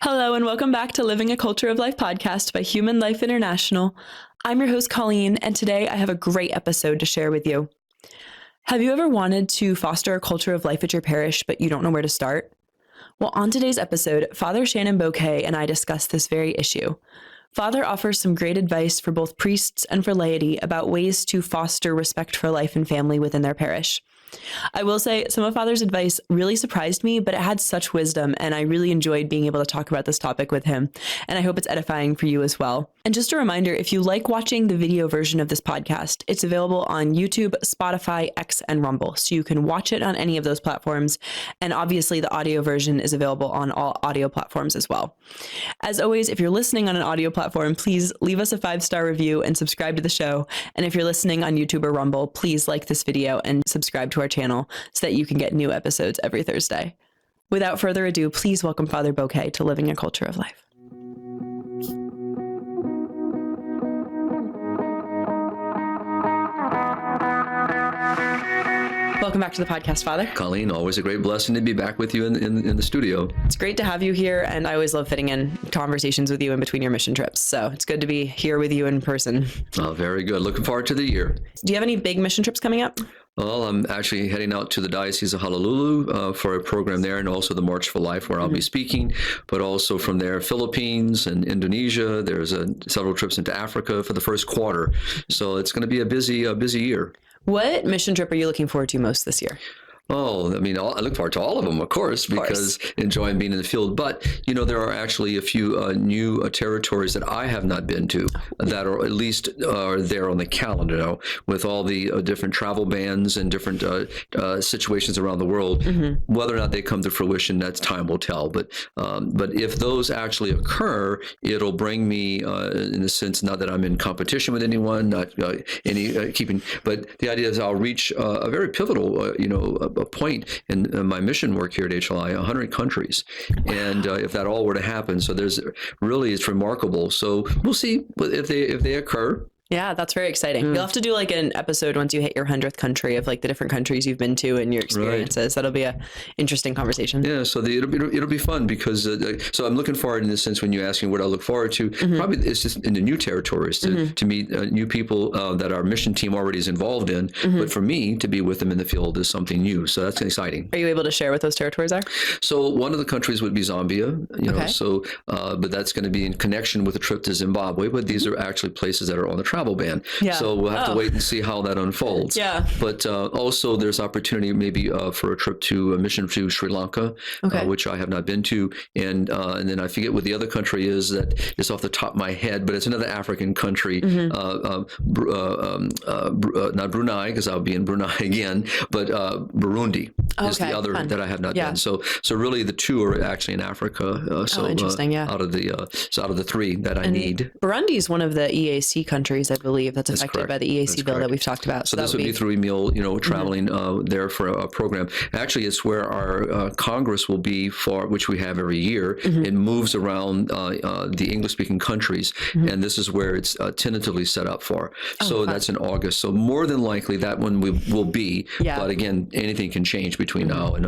Hello, and welcome back to Living a Culture of Life podcast by Human Life International. I'm your host, Colleen, and today I have a great episode to share with you. Have you ever wanted to foster a culture of life at your parish, but you don't know where to start? Well, on today's episode, Father Shenan Boquet and I discuss this very issue. Father offers some great advice for both priests and for laity about ways to foster respect for life and family within their parish. I will say some of Father's advice really surprised me, but it had such wisdom, and I really enjoyed being able to talk about this topic with him, and I hope it's edifying for you as well. And just a reminder, if you like watching the video version of this podcast, it's available on YouTube, Spotify, X, and Rumble, so you can watch it on any of those platforms, and obviously the audio version is available on all audio platforms as well. As always, if you're listening on an audio platform, please leave us a 5-star review and subscribe to the show, and if you're listening on YouTube or Rumble, please like this video and subscribe to our channel so that you can get new episodes every Thursday. Without further ado, please welcome Father Boquet to Living a Culture of Life. Welcome back to the podcast, Father. Colleen, always a great blessing to be back with you in the studio. It's great to have you here, and I always love fitting in conversations with you in between your mission trips. So it's good to be here with you in person. Oh, very good. Looking forward to the year. Do you have any big mission trips coming up? Well, I'm actually heading out to the Diocese of Honolulu for a program there, and also the March for Life where I'll be speaking, but also from there, Philippines and Indonesia. There's several trips into Africa for the first quarter. So it's going to be a busy year. What mission trip are you looking forward to most this year? Oh, I mean, I look forward to all of them, of course, because enjoying being in the field. But, there are actually a few new territories that I have not been to that are at least are there on the calendar now with all the different travel bans and different situations around the world. Whether or not they come to fruition, that's time will tell. But if those actually occur, it'll bring me, in a sense, not that I'm in competition with anyone, not keeping, but the idea is I'll reach a very pivotal, a point in my mission work here at HLI, 100 countries. And if that all were to happen, so it's remarkable. So we'll see if they occur. Yeah, that's very exciting. You'll have to do like an episode once you hit your 100th country of like the different countries you've been to and your experiences. Right. That'll be a interesting conversation. Yeah, so it'll be fun because so I'm looking forward in the sense when you're asking what I look forward to. Probably it's just in the new territories to meet new people that our mission team already is involved in. But for me to be with them in the field is something new. So that's exciting. Are you able to share what those territories are? So one of the countries would be Zambia. Know, so but that's going to be in connection with a trip to Zimbabwe. But these are actually places that are on the travel ban. So we'll have to wait and see how that unfolds. Yeah. But also there's opportunity maybe for a trip to a mission to Sri Lanka, which I have not been to. And then I forget what the other country is that is off the top of my head, but it's another African country. Not Brunei, because I'll be in Brunei again, but Burundi is the other that I have not been. So really the two are actually in Africa. So interesting. Out of the three that I need. Burundi is one of the EAC countries, I believe, that's affected by the EAC bill that we've talked about. So this would be through Emil, traveling there for a program. Actually, it's where our Congress will be for, which we have every year. It moves around the English-speaking countries, and this is where it's tentatively set up for. So that's in August. So more than likely that one will be. But again, anything can change between now and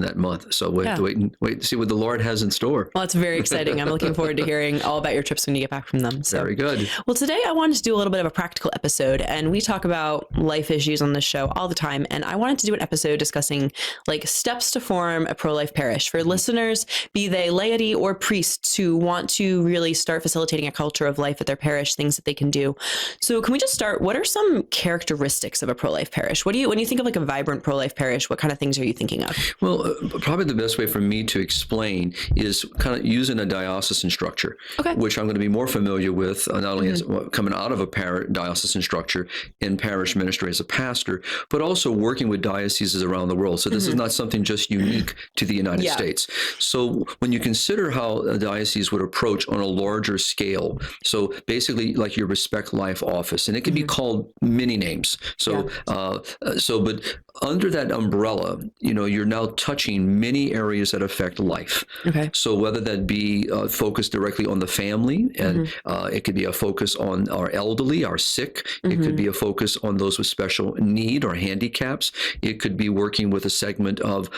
that month. So we have to wait to see what the Lord has in store. Well, it's very exciting. I'm looking forward to hearing all about your trips when you get back from them. So. Very good. Well, today I wanted to do a little bit of a practical episode, and we talk about life issues on this show all the time, and I wanted to do an episode discussing like steps to form a pro-life parish for listeners, be they laity or priests who want to really start facilitating a culture of life at their parish, things that they can do. So can we just start, what are some characteristics of a pro-life parish? When you think of like a vibrant pro-life parish, what kind of things are you thinking of? Well, probably the best way for me to explain is kind of using a diocesan structure, which I'm going to be more familiar with, not only as coming out of a diocesan structure in parish ministry as a pastor, but also working with dioceses around the world. So this is not something just unique to the United States. So when you consider how a diocese would approach on a larger scale, so basically like your Respect Life office, and it can be called many names. So, but under that umbrella, you're now touching many areas that affect life. Okay. So whether that be focused directly on the family, and it could be a focus on our elderly, our sick. It could be a focus on those with special need or handicaps. It could be working with a segment of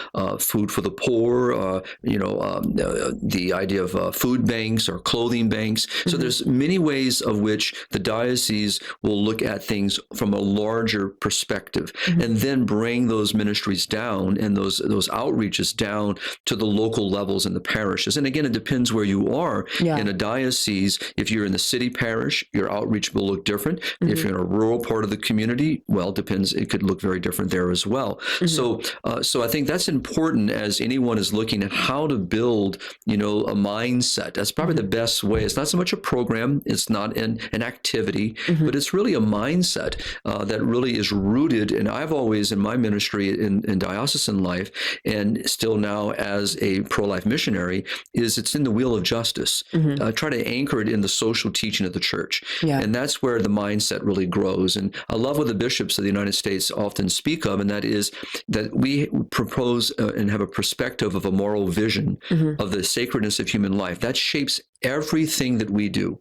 food for the poor, the idea of food banks or clothing banks. So there's many ways of which the diocese will look at things from a larger perspective, and then bring those ministries down and those outreaches down to the local levels in the parishes. And again, it depends where you are in a diocese. If you're in the city parish, your outreach will look different. If you're in a rural part of the community, well, it depends. It could look very different there as well. So I think that's important as anyone is looking at how to build, a mindset. That's probably the best way. It's not so much a program. It's not an activity, but it's really a mindset that really is rooted. And I've always, in my ministry in diocesan life, and still now as a pro-life missionary, it's in the wheel of justice. Try to anchor it in the social teaching of the church. And that's where the mindset really grows. And I love what the bishops of the United States often speak of, and that is that we propose and have a perspective of a moral vision of the sacredness of human life. That shapes everything that we do.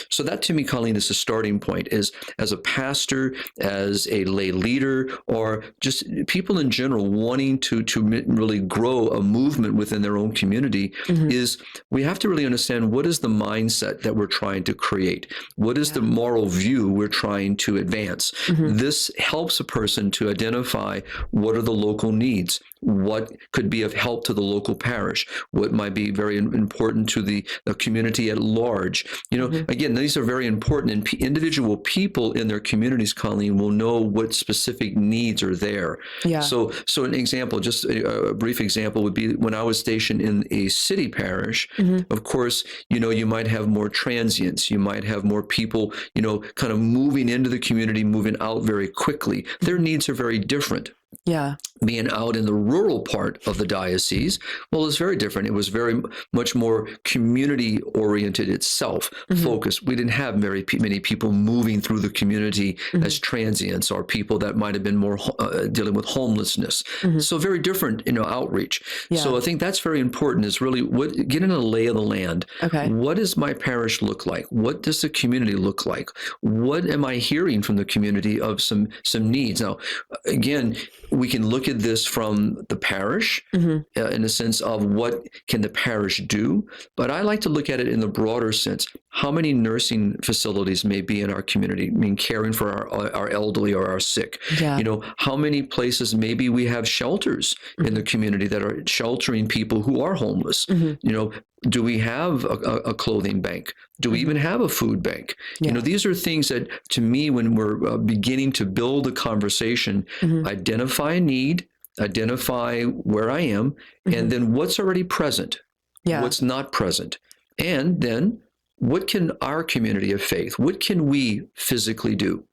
So that, to me, Colleen, is the starting point. Is as a pastor, as a lay leader, or just people in general wanting to really grow a movement within their own community, is we have to really understand what is the mindset that we're trying to create. What is the moral view we're trying to advance? This helps a person to identify what are the local needs, what could be of help to the local parish, what might be very important to the community at large. Again, these are very important, and individual people in their communities, Colleen, will know what specific needs are there. So an example, just a brief example, would be when I was stationed in a city parish. Of course, you might have more transients. You might have more people, kind of moving into the community, moving out very quickly. Their needs are very different. Being out in the rural part of the diocese, well, it's very different. It was very much more community oriented itself, focused. We didn't have very many people moving through the community as transients, or people that might have been more dealing with homelessness. So very different, outreach. So I think that's very important, is really getting a lay of the land. What does my parish look like? What does the community look like? What am I hearing from the community of some needs? Now, again, we can look at this from the parish in the sense of what can the parish do, but I like to look at it in the broader sense. How many nursing facilities may be in our community, caring for our elderly or our sick? How many places maybe we have shelters in the community that are sheltering people who are homeless? Do we have a clothing bank? Do we even have a food bank? These are things that, to me, when we're beginning to build a conversation, identify a need, identify where I am, and then what's already present, what's not present, and then what can our community of faith, what can we physically do?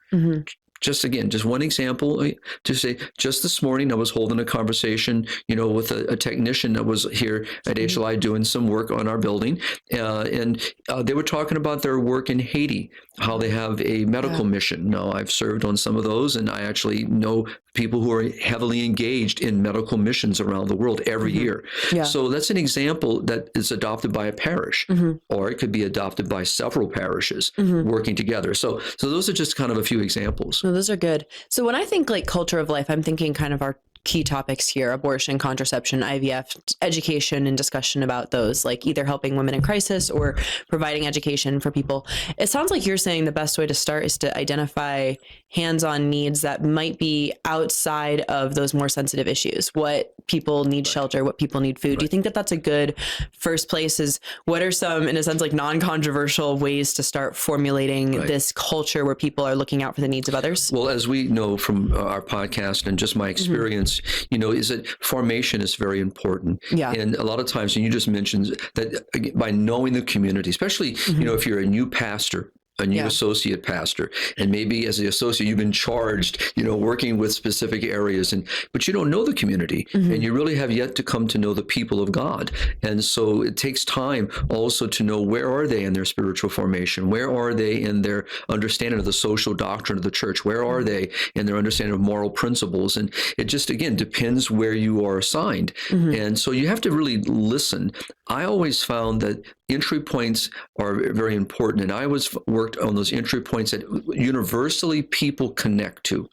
Just one example to say, just this morning I was holding a conversation, with a technician that was here at HLI doing some work on our building. And they were talking about their work in Haiti, how they have a medical mission. Now, I've served on some of those, and I actually know people who are heavily engaged in medical missions around the world every year. So that's an example that is adopted by a parish, or it could be adopted by several parishes working together. So those are just kind of a few examples. No, those are good. So when I think like culture of life, I'm thinking kind of our key topics here: abortion, contraception, IVF, education, and discussion about those, like either helping women in crisis or providing education for people. It sounds like you're saying the best way to start is to identify hands-on needs that might be outside of those more sensitive issues. What people need shelter, what people need food. Do you think that that's a good first place? Is what are some, in a sense, like non-controversial ways to start formulating this culture where people are looking out for the needs of others? Well, as we know from our podcast and just my experience, is that formation is very important. And a lot of times, and you just mentioned that by knowing the community, especially, if you're a new pastor, a new associate pastor, and maybe as the associate you've been charged, working with specific areas, but you don't know the community, and you really have yet to come to know the people of God. And so it takes time also to know, where are they in their spiritual formation? Where are they in their understanding of the social doctrine of the church? Where are they in their understanding of moral principles? And it just, again, depends where you are assigned. And so you have to really listen. I always found that entry points are very important, and I always worked on those entry points that universally people connect to.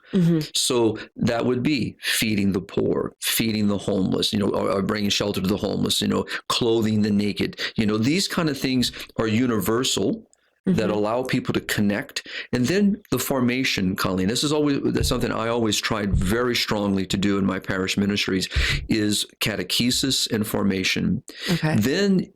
So that would be feeding the poor, feeding the homeless, or bringing shelter to the homeless, clothing the naked. These kind of things are universal, that allow people to connect. And then the formation, Colleen, that's something I always tried very strongly to do in my parish ministries, is catechesis and formation. Okay. Then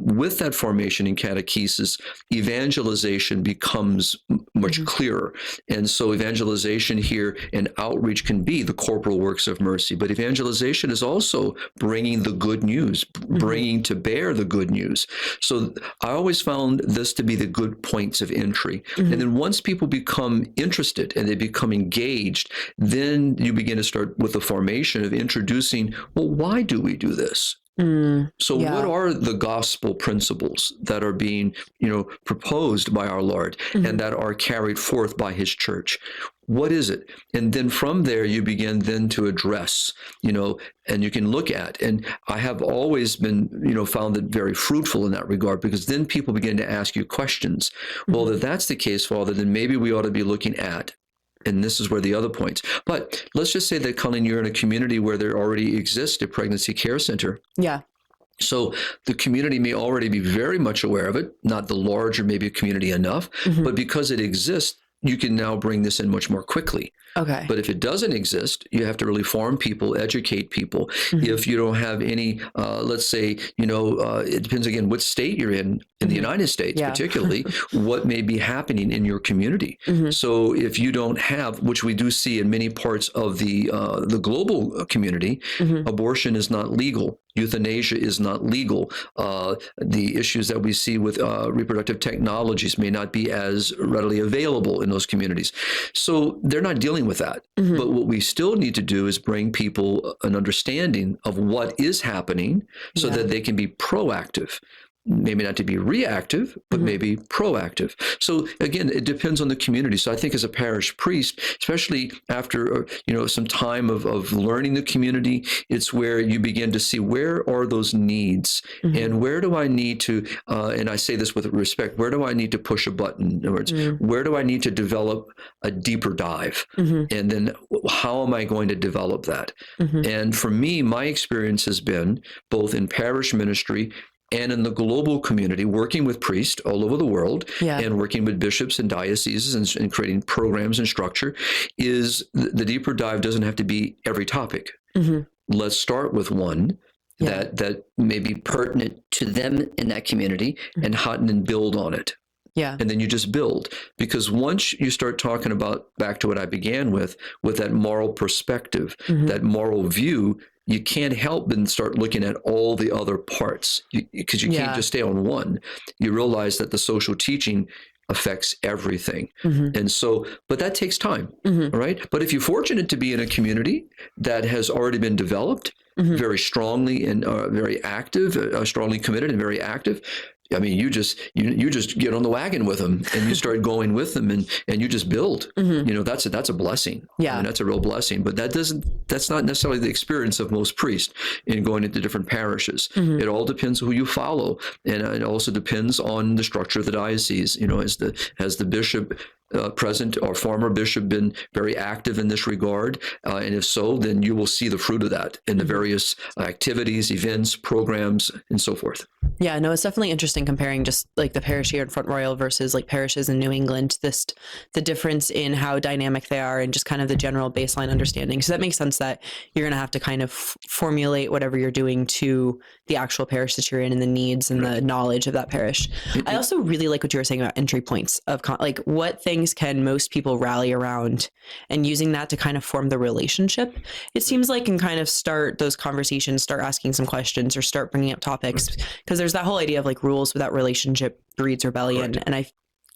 with that formation and catechesis, evangelization becomes much clearer. And so evangelization here and outreach can be the corporal works of mercy, but evangelization is also bringing the good news, bringing to bear the good news. So I always found this to be the good points of entry. And then once people become interested and they become engaged, then you begin to start with the formation of introducing, well, why do we do this? So what are the gospel principles that are being, proposed by our Lord and that are carried forth by his church? What is it? And then from there, you begin then to address, and you can look at, and I have always been, found it very fruitful in that regard, because then people begin to ask you questions. Well, if that's the case, Father, then maybe we ought to be looking at, and this is where the other points. But let's just say that, Colleen, you're in a community where there already exists a pregnancy care center. Yeah. So the community may already be very much aware of it, not the larger maybe community enough, but because it exists, you can now bring this in much more quickly. Okay. But if it doesn't exist, you have to really form people, educate people. If you don't have any, let's say, it depends again what state you're in the United States, particularly, what may be happening in your community. So if you don't have, which we do see in many parts of the global community, abortion is not legal. Euthanasia is not legal. The issues that we see with reproductive technologies may not be as readily available in those communities. So they're not dealing with that. But what we still need to do is bring people an understanding of what is happening so that they can be proactive. Maybe not to be reactive, but maybe proactive. So again, it depends on the community. So I think as a parish priest, especially after some time of learning the community, it's where you begin to see, where are those needs, and where do I need to, and I say this with respect, where do I need to push a button? In other words, where do I need to develop a deeper dive? And then how am I going to develop that? And for me, my experience has been both in parish ministry and in the global community, working with priests all over the world and working with bishops and dioceses and creating programs and structure, is the deeper dive doesn't have to be every topic. Let's start with one that may be pertinent to them in that community and then build on it. Yeah. And then you just build, because once you start talking about, back to what I began with that moral perspective, that moral view, you can't help but start looking at all the other parts, because you can't just stay on one. You realize that the social teaching affects everything. And so, but that takes time, right? But if you're fortunate to be in a community that has already been developed very strongly and very active, strongly committed and very active, I mean, you just get on the wagon with them and you start going with them and you just build. That's a blessing. Yeah, I mean, that's a real blessing. But that's not necessarily the experience of most priests in going into different parishes. It all depends who you follow, and it also depends on the structure of the diocese. Has the bishop present or former bishop been very active in this regard? And if so, then you will see the fruit of that in the various activities, events, programs, and so forth. Yeah, no, it's definitely interesting comparing just like the parish here in Front Royal versus like parishes in New England, the difference in how dynamic they are and just kind of the general baseline understanding. So that makes sense that you're going to have to kind of formulate whatever you're doing to the actual parish that you're in and the needs and the knowledge of that parish. I also really like what you were saying about entry points of like what things can most people rally around and using that to kind of form the relationship. It seems like and kind of start those conversations, start asking some questions or start bringing up topics, because there's that whole idea of like rules without relationship breeds rebellion. And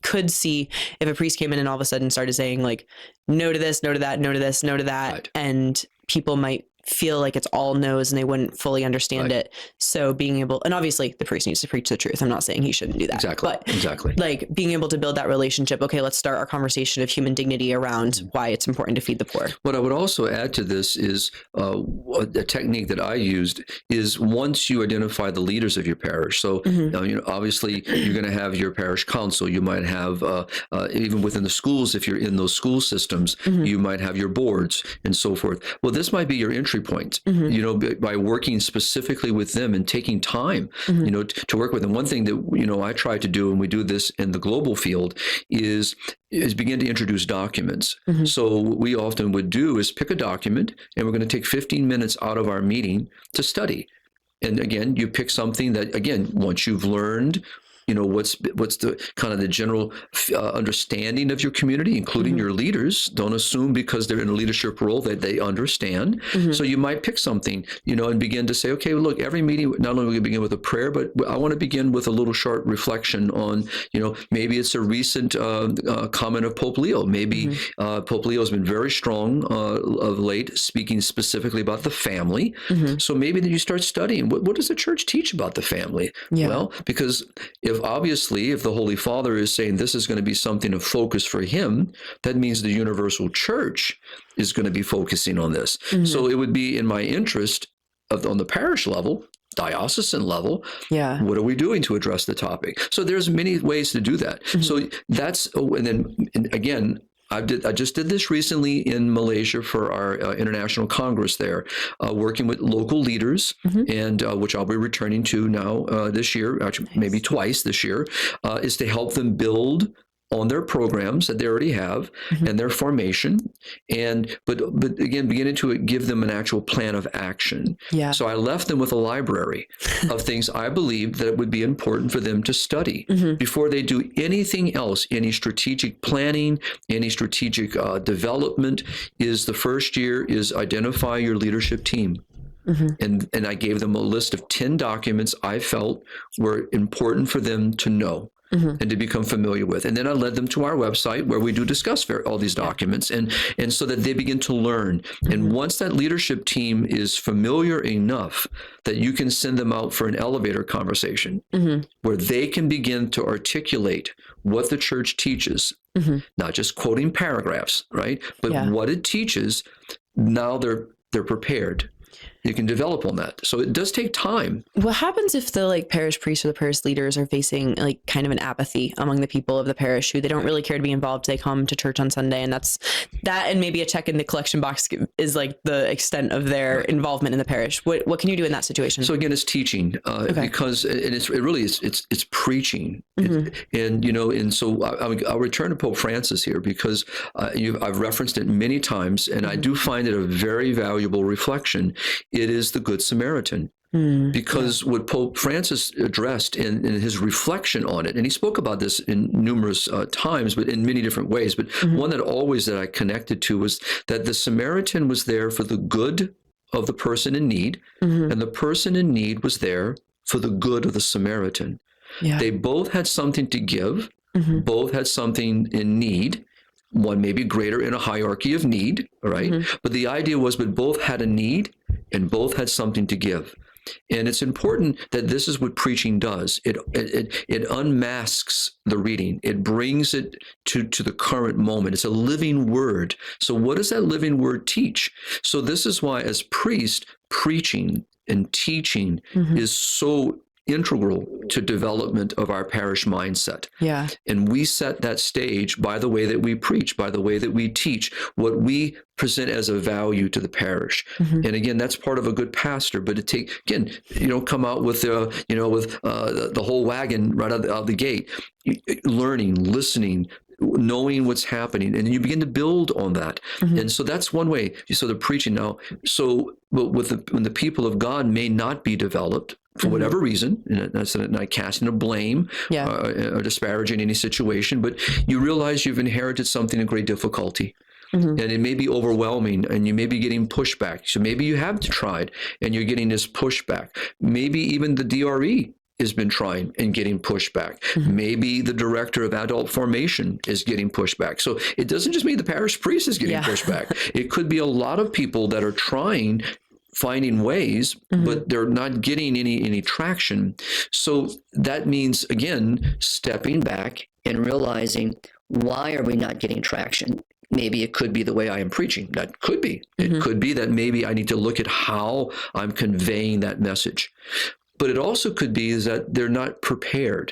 could see if a priest came in and all of a sudden started saying like, no to this, no to that, no to this, no to that. Right. And people might feel like it's all no's and they wouldn't fully understand it. So being able, and obviously the priest needs to preach the truth. I'm not saying he shouldn't do that. Exactly. But exactly. like being able to build that relationship. Okay, let's start our conversation of human dignity around why it's important to feed the poor. What I would also add to this is a technique that I used is once you identify the leaders of your parish. So, obviously you're going to have your parish council. You might have, even within the schools, if you're in those school systems, you might have your boards and so forth. Well, this might be your entry point, by working specifically with them and taking time, to work with them. One thing that, I try to do, and we do this in the global field, is begin to introduce documents. So what we often would do is pick a document, and we're going to take 15 minutes out of our meeting to study. And again, you pick something that, again, once you've learned, what's the kind of the general understanding of your community, including your leaders. Don't assume because they're in a leadership role that they understand. So you might pick something, and begin to say, okay, look, every meeting, not only will we begin with a prayer, but I want to begin with a little short reflection on, maybe it's a recent comment of Pope Leo. Maybe Pope Leo has been very strong of late, speaking specifically about the family. So maybe then you start studying, what does the church teach about the family? Well, because if the Holy Father is saying this is going to be something of focus for him, that means the universal church is going to be focusing on this. So it would be in my interest on the parish level, diocesan level, what are we doing to address the topic? So there's many ways to do that. So that's, and again, I just did this recently in Malaysia for our international congress there, working with local leaders, and which I'll be returning to now this year, actually maybe twice this year, is to help them build on their programs that they already have and their formation, but again, beginning to give them an actual plan of action. So I left them with a library of things I believe that it would be important for them to study before they do anything else. Any strategic planning, any strategic development, is the first year is identify your leadership team. And I gave them a list of 10 documents I felt were important for them to know. And to become familiar with. And then I led them to our website where we do discuss all these documents, and so that they begin to learn. And once that leadership team is familiar enough that you can send them out for an elevator conversation where they can begin to articulate what the church teaches, not just quoting paragraphs, right? But what it teaches, now they're prepared. You can develop on that. So it does take time. What happens if the parish priests or the parish leaders are facing kind of an apathy among the people of the parish who they don't really care to be involved? They come to church on Sunday, and that's that, and maybe a check in the collection box is the extent of their involvement in the parish. What can you do in that situation? So again, it's teaching, because it's preaching, and so I'll return to Pope Francis here because I've referenced it many times, and I do find it a very valuable reflection. It is the Good Samaritan. Because what Pope Francis addressed in his reflection on it, and he spoke about this in numerous times, but in many different ways, but one that I connected to was that the Samaritan was there for the good of the person in need, and the person in need was there for the good of the Samaritan. They both had something to give, both had something in need. One may be greater in a hierarchy of need, right? But the idea was, but both had a need and both had something to give. And it's important that this is what preaching does. It unmasks the reading. It brings it to the current moment. It's a living word. So what does that living word teach? So this is why as priest, preaching and teaching is so integral to development of our parish mindset. And we set that stage by the way that we preach, by the way that we teach, what we present as a value to the parish. And again, that's part of a good pastor, but you don't come out with the whole wagon right out of the gate. Learning, listening, knowing what's happening, and you begin to build on that. And so that's one way. So the preaching now, but when the people of God may not be developed for whatever reason, and that's not casting a blame or disparaging any situation, but you realize you've inherited something of great difficulty. And it may be overwhelming, and you may be getting pushback. So maybe you have tried and you're getting this pushback. Maybe even the DRE has been trying and getting pushback. Maybe the director of adult formation is getting pushback. So it doesn't just mean the parish priest is getting pushback. It could be a lot of people that are trying, finding ways, but they're not getting any traction. So that means, again, stepping back and realizing, why are we not getting traction? Maybe it could be the way I am preaching. That could be. It could be that maybe I need to look at how I'm conveying that message. But it also could be is that they're not prepared.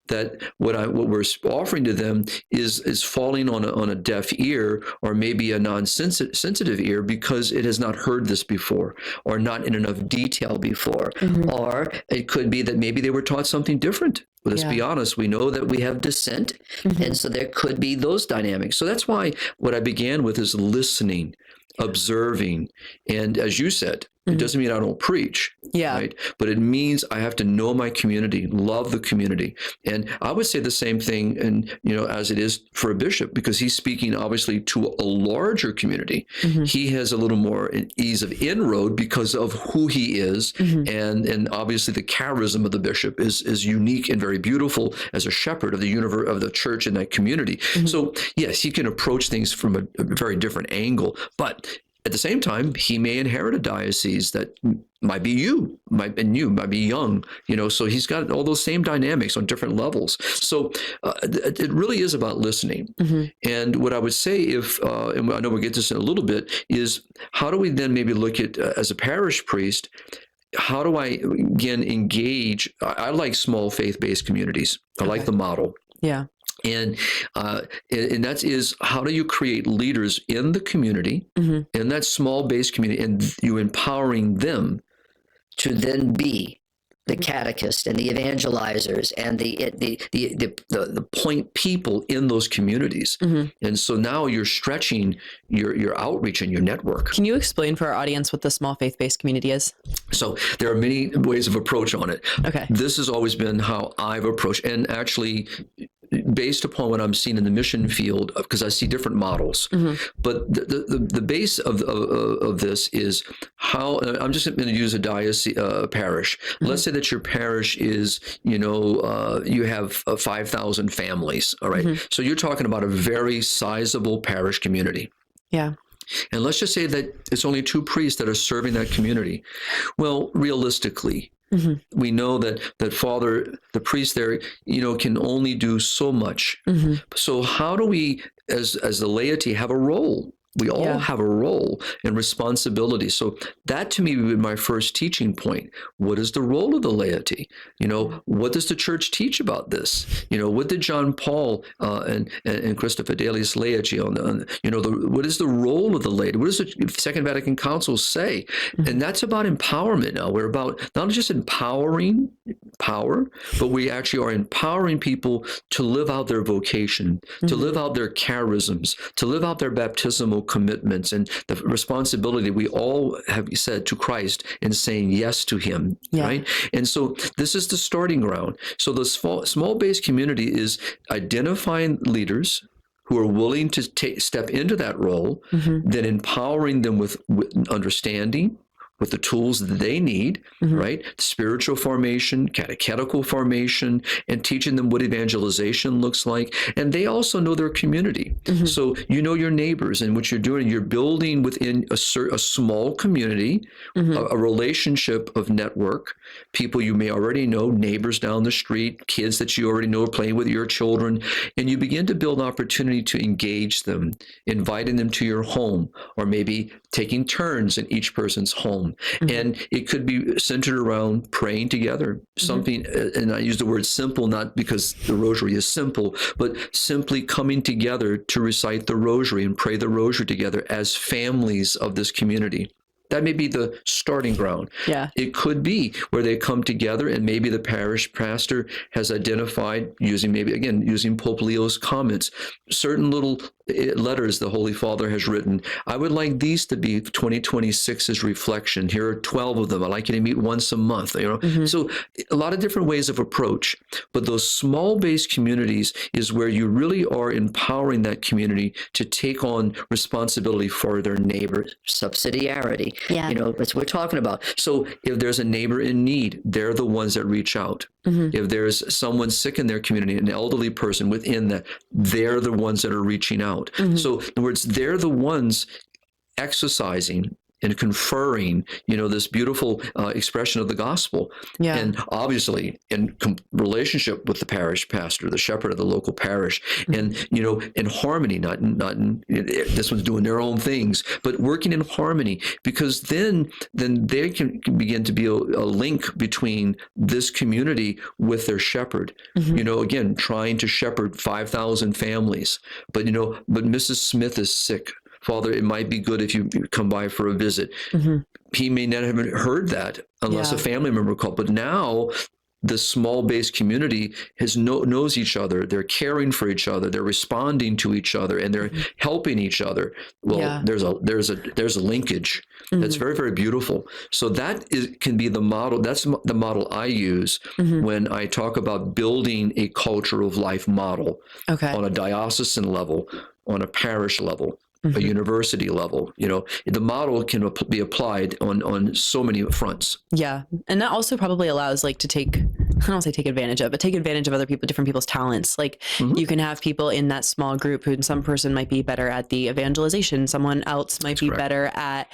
That what we're offering to them is falling on a deaf ear, or maybe a non-sensitive ear, because it has not heard this before, or not in enough detail before. Or it could be that maybe they were taught something different. Let's be honest, we know that we have dissent, and so there could be those dynamics. So that's why what I began with is listening, observing, and as you said, it doesn't mean I don't preach, right? But it means I have to know my community, love the community. And I would say the same thing, and as it is for a bishop, because he's speaking obviously to a larger community. He has a little more ease of inroad because of who he is, and obviously the charism of the bishop is unique and very beautiful as a shepherd of the universe, of the church in that community. So yes, he can approach things from a very different angle, but at the same time, he may inherit a diocese that might be might be young, so he's got all those same dynamics on different levels. So it really is about listening. And what I would say, and I know we'll get to this in a little bit, is how do we then maybe look at, as a parish priest, how do I, again, engage? I like small faith-based communities. I like the model. Yeah. And that is, how do you create leaders in the community, in that small base community, and you empowering them to then be the catechist and the evangelizers and the point people in those communities. And so now you're stretching your outreach and your network. Can you explain for our audience what the small faith-based community is? So there are many ways of approach on it. Okay. This has always been how I've approached, and actually based upon what I'm seeing in the mission field, because I see different models. But the base of this is how, I'm just going to use a diocese, parish. Let's say that your parish is, you have 5,000 families. All right. So you're talking about a very sizable parish community. Yeah. And let's just say that it's only 2 priests that are serving that community. Well, realistically, we know that Father, the priest there, can only do so much. So how do we, as the laity, have a role? We all have a role and responsibility. So that to me would be my first teaching point. What is the role of the laity? What does the church teach about this? What did John Paul and Christa Fidelis Laity what is the role of the laity? What does the Second Vatican Council say? And that's about empowerment now. We're about not just empowering power, but we actually are empowering people to live out their vocation, to live out their charisms, to live out their baptismal commitments, and the responsibility we all have said to Christ in saying yes to him, right? And so this is the starting ground. So the small base community is identifying leaders who are willing to step into that role, then empowering them with understanding, with the tools that they need, right? Spiritual formation, catechetical formation, and teaching them what evangelization looks like. And they also know their community. So your neighbors, and what you're doing, you're building within a small community, a relationship of network, people you may already know, neighbors down the street, kids that you already know are playing with your children, and you begin to build opportunity to engage them, inviting them to your home, or maybe taking turns in each person's home. And it could be centered around praying together, something, and I use the word simple, not because the rosary is simple, but simply coming together to recite the rosary and pray the rosary together as families of this community. That may be the starting ground. Yeah. It could be where they come together, and maybe the parish pastor has identified, using Pope Leo's comments, certain little letters the Holy Father has written. I would like these to be 2026's reflection. Here are 12 of them. I'd like you to meet once a month. So a lot of different ways of approach. But those small-based communities is where you really are empowering that community to take on responsibility for their neighbor. Subsidiarity. Yeah. That's what we're talking about. So if there's a neighbor in need, they're the ones that reach out. If there's someone sick in their community, an elderly person within that, they're the ones that are reaching out. So in other words, they're the ones exercising and conferring, this beautiful expression of the gospel. Yeah. And obviously in relationship with the parish pastor, the shepherd of the local parish, and, in harmony, not this one's doing their own things, but working in harmony, because then they can begin to be a link between this community with their shepherd. Again, trying to shepherd 5,000 families, but Mrs. Smith is sick. Father, it might be good if you come by for a visit. He may not have heard that unless a family member called. But now the small-based community knows each other. They're caring for each other. They're responding to each other, and they're helping each other. Well, there's a linkage that's very, very beautiful. So that can be the model. That's the model I use when I talk about building a culture of life model on a diocesan level, on a parish level, a university level. The model can be applied on so many fronts. Yeah. And that also probably allows to take, I don't want to say take advantage of, but take advantage of different people's talents. You can have people in that small group who some person might be better at the evangelization. Someone else might be better at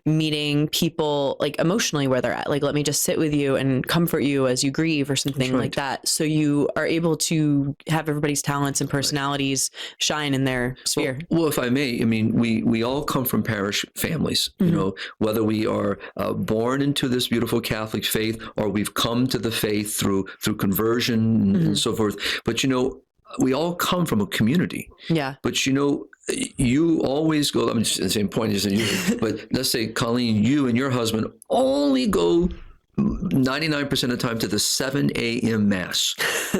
meeting people emotionally where they're at. Let me just sit with you and comfort you as you grieve or something like that. So you are able to have everybody's talents and personalities shine in their sphere. Well, if I may, we all come from parish families, whether we are born into this beautiful Catholic faith or we've come to the faith through conversion and so forth. But, we all come from a community. Yeah. But, you always go, I'm just the same point as you, but let's say, Colleen, you and your husband only go 99% of the time to the 7 a.m. Mass.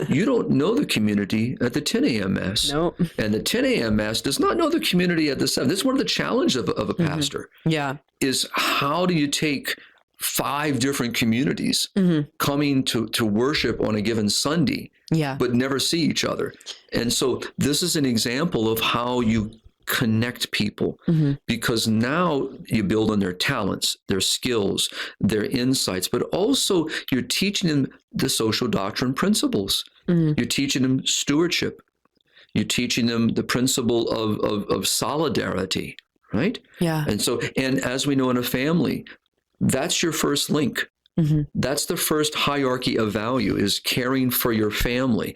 You don't know the community at the 10 a.m. Mass. Nope. And the 10 a.m. Mass does not know the community at the 7. This is one of the challenges of a pastor. Yeah. Is how do you take 5 different communities coming to worship on a given Sunday, but never see each other? And so this is an example of how you connect people, because now you build on their talents, their skills, their insights, but also you're teaching them the social doctrine principles. You're teaching them stewardship. You're teaching them the principle of solidarity, right? Yeah. And as we know in a family, that's your first link. That's the first hierarchy of value, is caring for your family.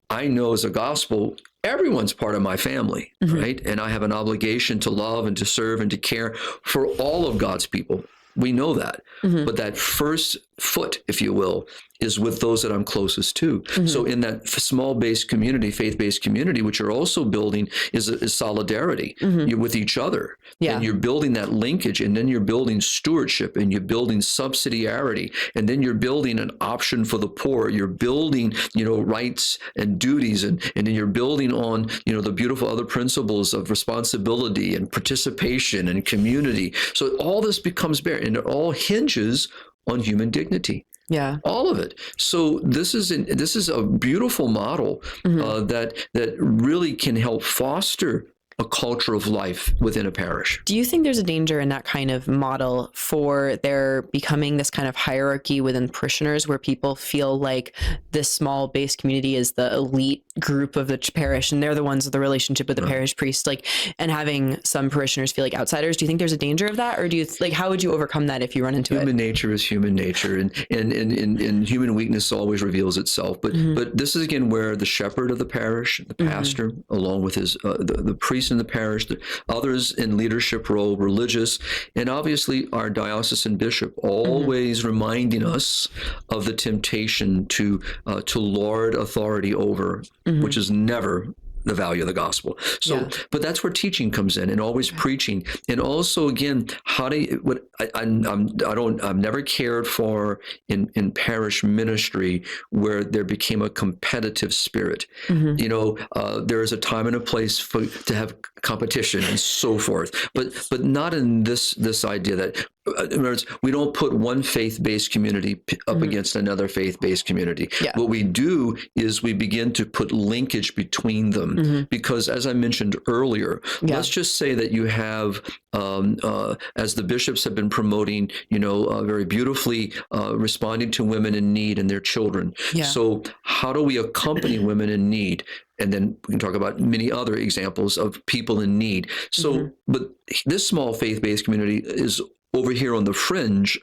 I know as a gospel, everyone's part of my family, right? And I have an obligation to love and to serve and to care for all of God's people. We know that. But that first foot, if you will, is with those that I'm closest to. So in that small-based community, faith-based community, which you're also building, is solidarity. You're with each other. And you're building that linkage, and then you're building stewardship, and you're building subsidiarity, and then you're building an option for the poor. You're building, rights and duties, and then you're building on, the beautiful other principles of responsibility and participation and community. So all this becomes bare, and it all hinges on human dignity. Yeah, all of it. So this is a beautiful model that really can help foster a culture of life within a parish. Do you think there's a danger in that kind of model for there becoming this kind of hierarchy within parishioners, where people feel like this small base community is the elite group of the parish and they're the ones with the relationship with the parish priest, and having some parishioners feel like outsiders? Do you think there's a danger of that, or do you how would you overcome that if you run into human nature is human nature, and human weakness always reveals itself. But this is again where the shepherd of the parish, the pastor, along with his the priest in the parish, the others in leadership role, religious, and obviously our diocesan bishop, always reminding us of the temptation to lord authority over, which is never the value of the gospel. So, but that's where teaching comes in, and always preaching. And also, again, how do you, what I've never cared for in parish ministry where there became a competitive spirit. You know, there is a time and a place to have competition and so forth, but not in this idea that, in other words, we don't put one faith-based community up against another faith-based community. What we do is we begin to put linkage between them, because as I mentioned earlier, let's just say that you have, as the bishops have been promoting, you know, very beautifully, responding to women in need and their children. So how do we accompany women in need? And then we can talk about many other examples of people in need. So, but this small faith-based community is over here on the fringe,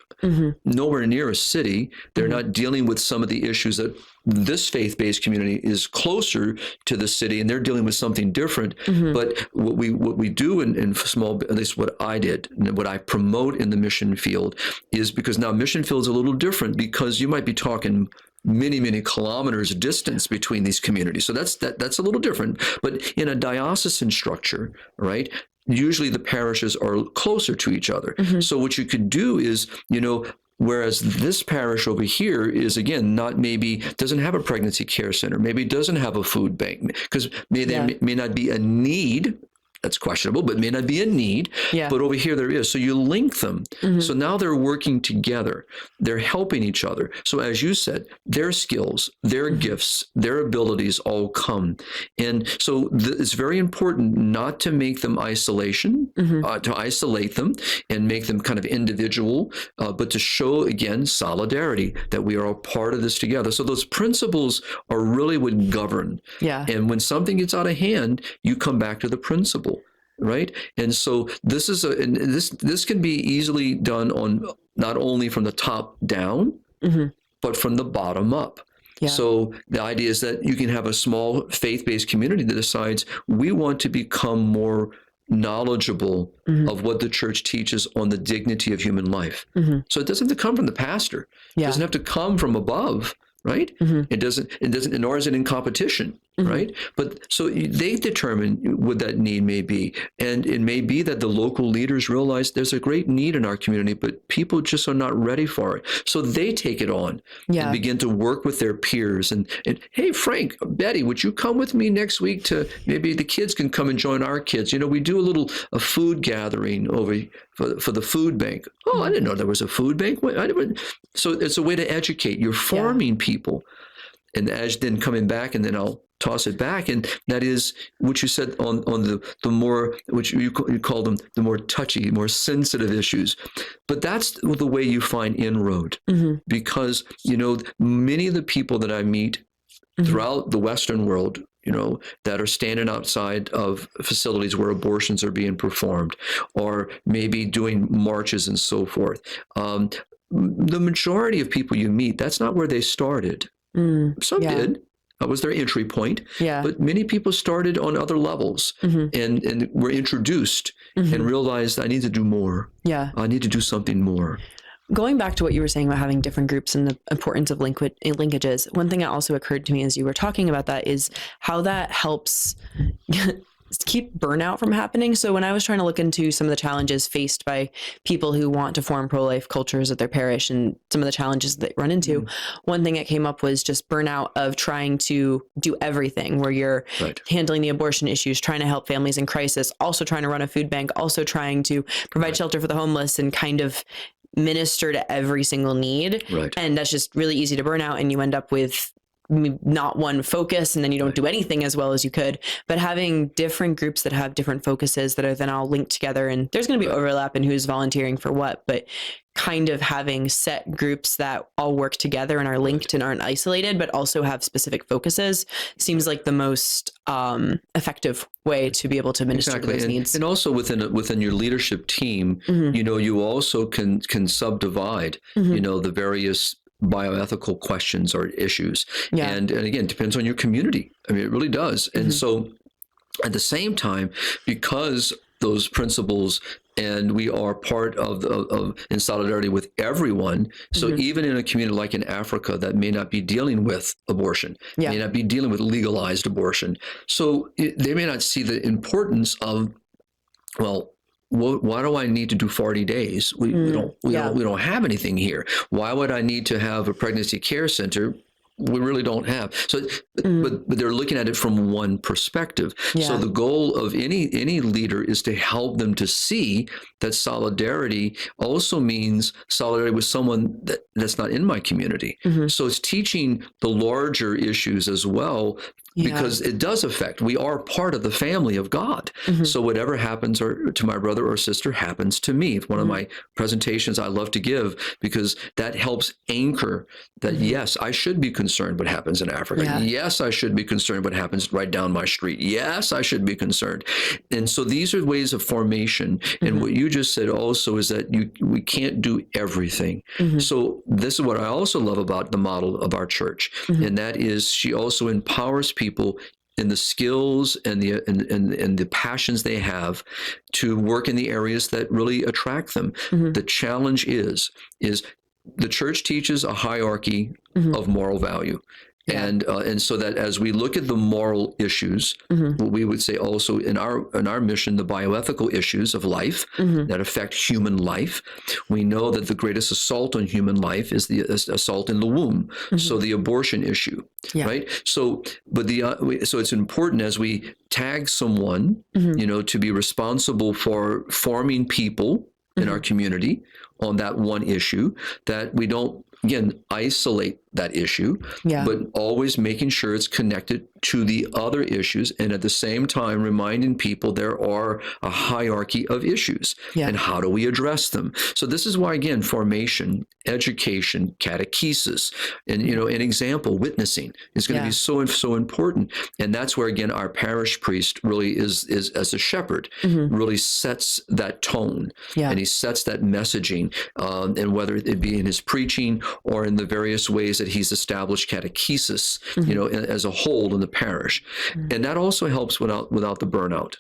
nowhere near a city. They're not dealing with some of the issues that this faith-based community is closer to the city, and they're dealing with something different. But what we do in small, at least what I did, and what I promote in the mission field, is because now mission field is a little different, because you might be talking many kilometers distance between these communities. So that's a little different. But in a diocesan structure, right, usually the parishes are closer to each other. So what you could do is, you know, whereas this parish over here is, again, not, maybe doesn't have a pregnancy care center, maybe doesn't have a food bank, because there may not be a need. That's questionable, but may not be a need. But over here there is. So you link them. So now they're working together. They're helping each other. So as you said, their skills, their gifts, their abilities all come. And so it's very important not to make them to isolate them and make them kind of individual, but to show, again, solidarity, that we are all part of this together. So those principles are really what govern. And when something gets out of hand, you come back to the principle. Right. And so this is this can be easily done on not only from the top down, but from the bottom up. So the idea is that you can have a small faith-based community that decides we want to become more knowledgeable of what the church teaches on the dignity of human life. So it doesn't have to come from the pastor. It doesn't have to come from above. Right? It doesn't, nor is it in competition, right? But so they determine what that need may be. And it may be that the local leaders realize there's a great need in our community, but people just are not ready for it. So they take it on and begin to work with their peers. And hey, Frank, Betty, would you come with me next week to, maybe the kids can come and join our kids? You know, we do a food gathering over for the food bank. Oh, I didn't know there was a food bank. So it's a way to educate. You're forming people. And as then coming back, and then I'll toss it back, and that is what you said on the more, which you call them the more touchy, more sensitive issues. But that's the way you find inroad, because, you know, many of the people that I meet throughout the Western world, you know, that are standing outside of facilities where abortions are being performed, or maybe doing marches and so forth. The majority of people you meet, that's not where they started. Some did. That was their entry point. But many people started on other levels and were introduced and realized, I need to do more. I need to do something more. Going back to what you were saying about having different groups and the importance of linkages, one thing that also occurred to me as you were talking about that is how that helps keep burnout from happening. So when I was trying to look into some of the challenges faced by people who want to form pro-life cultures at their parish and some of the challenges that run into, one thing that came up was just burnout of trying to do everything, where you're handling the abortion issues, trying to help families in crisis, also trying to run a food bank, also trying to provide shelter for the homeless, and kind of minister to every single need. And that's just really easy to burn out, and you end up with not one focus, and then you don't do anything as well as you could. But having different groups that have different focuses that are then all linked together, and there's going to be overlap in who's volunteering for what, but kind of having set groups that all work together and are linked and aren't isolated, but also have specific focuses, seems like the most effective way to be able to minister to those needs. And also within your leadership team, you know, you also can subdivide, you know, the various bioethical questions or issues. And again, it depends on your community. I mean, it really does. And so at the same time, because those principles and we are part of in solidarity with everyone. So even in a community like in Africa that may not be dealing with abortion, may not be dealing with legalized abortion, so they may not see the importance of, well, why do I need to do 40 days? We don't have anything here. Why would I need to have a pregnancy care center? We really don't have. So, but they're looking at it from one perspective. So the goal of any leader is to help them to see that solidarity also means solidarity with someone that's not in my community. So it's teaching the larger issues as well, because it does affect. We are part of the family of God. So whatever happens to my brother or sister happens to me. It's one of my presentations I love to give, because that helps anchor that, yes, I should be concerned what happens in Africa. Yes, I should be concerned what happens right down my street. Yes, I should be concerned. And so these are ways of formation. And what you just said also is that we can't do everything. So this is what I also love about the model of our church. And that is, she also empowers people in the skills and the passions they have to work in the areas that really attract them. The challenge is the church teaches a hierarchy of moral value. And so that as we look at the moral issues, what we would say also in our mission, the bioethical issues of life that affect human life, we know that the greatest assault on human life is the assault in the womb. So the abortion issue, right? So, but so it's important as we tag someone, to be responsible for forming people in our community on that one issue, that we don't, again, isolate that issue, but always making sure it's connected to the other issues, and at the same time reminding people there are a hierarchy of issues, and how do we address them. So this is why, again, formation, education, catechesis, and an example, witnessing is going to be so important. And that's where, again, our parish priest really is as a shepherd, really sets that tone, and he sets that messaging, and whether it be in his preaching or in the various ways that he's established catechesis, as a whole in the parish. And that also helps without the burnout.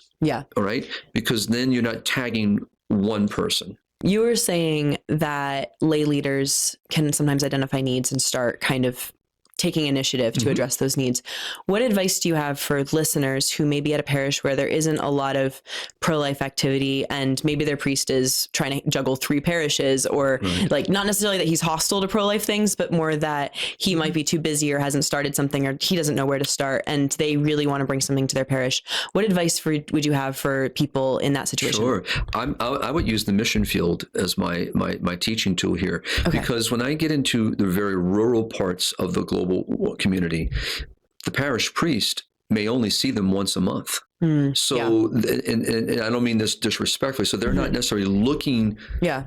All right? Because then you're not tagging one person. You were saying that lay leaders can sometimes identify needs and start kind of taking initiative to address those needs. What advice do you have for listeners who may be at a parish where there isn't a lot of pro-life activity, and maybe their priest is trying to juggle 3 parishes, or like, not necessarily that he's hostile to pro-life things, but more that he might be too busy or hasn't started something, or he doesn't know where to start, and they really want to bring something to their parish? What advice would you have for people in that situation? Sure. I would use the mission field as my teaching tool here, because when I get into the very rural parts of the global community, the parish priest may only see them once a month. So, and I don't mean this disrespectfully. So they're not necessarily looking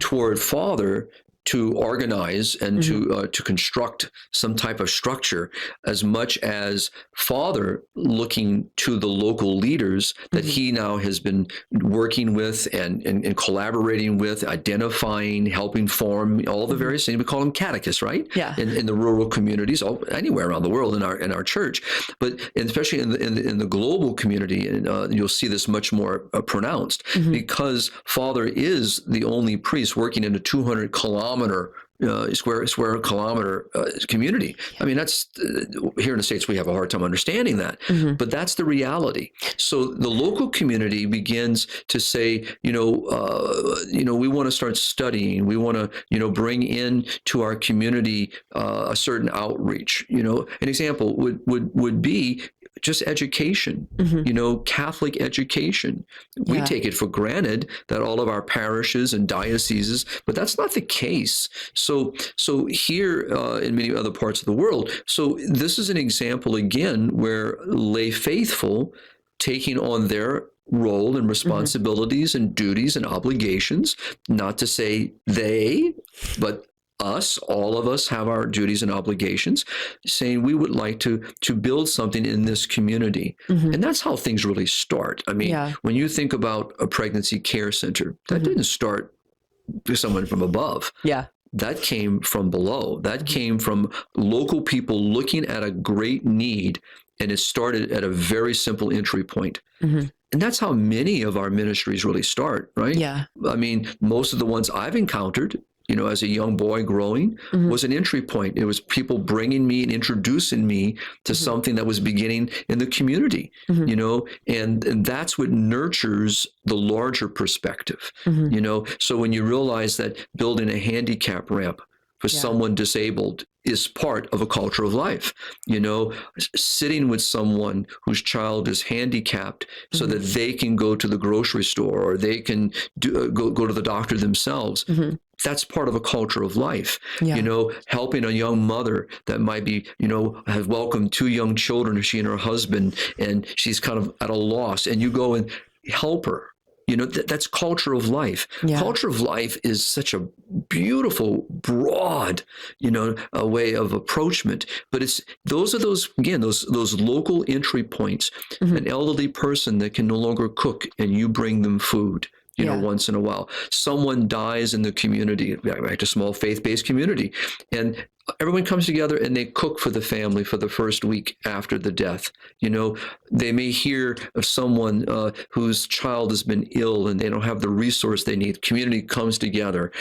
toward Father to organize and to construct some type of structure, as much as Father looking to the local leaders that he now has been working with and collaborating with, identifying, helping form all the various things. We call them catechists, right? In the rural communities, anywhere around the world in our church, but especially in the global community, and you'll see this much more pronounced, because Father is the only priest working in a 200-kilometer square kilometer community. I mean, that's here in the States, we have a hard time understanding that, but that's the reality. So the local community begins to say, we want to start studying. We want to, bring in to our community a certain outreach. An example would be just education, Catholic education. We take it for granted that all of our parishes and dioceses, but that's not the case. So here in many other parts of the world, so this is an example again where lay faithful taking on their role and responsibilities and duties and obligations, not to say they, but us, all of us have our duties and obligations, saying we would like to build something in this community. And that's how things really start. I mean, when you think about a pregnancy care center, that didn't start with someone from above. That came from below. That came from local people looking at a great need, and it started at a very simple entry point. And that's how many of our ministries really start, right? Yeah. I mean, most of the ones I've encountered, as a young boy growing, was an entry point. It was people bringing me and introducing me to something that was beginning in the community, and that's what nurtures the larger perspective, So when you realize that building a handicap ramp for someone disabled is part of a culture of life, sitting with someone whose child is handicapped so that they can go to the grocery store or they can go to the doctor themselves. That's part of a culture of life, helping a young mother that might be, has welcomed 2 young children, she and her husband, and she's kind of at a loss, and you go and help her. That's culture of life. Yeah. Culture of life is such a beautiful, broad, a way of approachment. But those local entry points. An elderly person that can no longer cook, and you bring them food. Once in a while, someone dies in the community, back to small faith-based community, and everyone comes together and they cook for the family for the first week after the death. They may hear of someone whose child has been ill and they don't have the resource they need. Community comes together,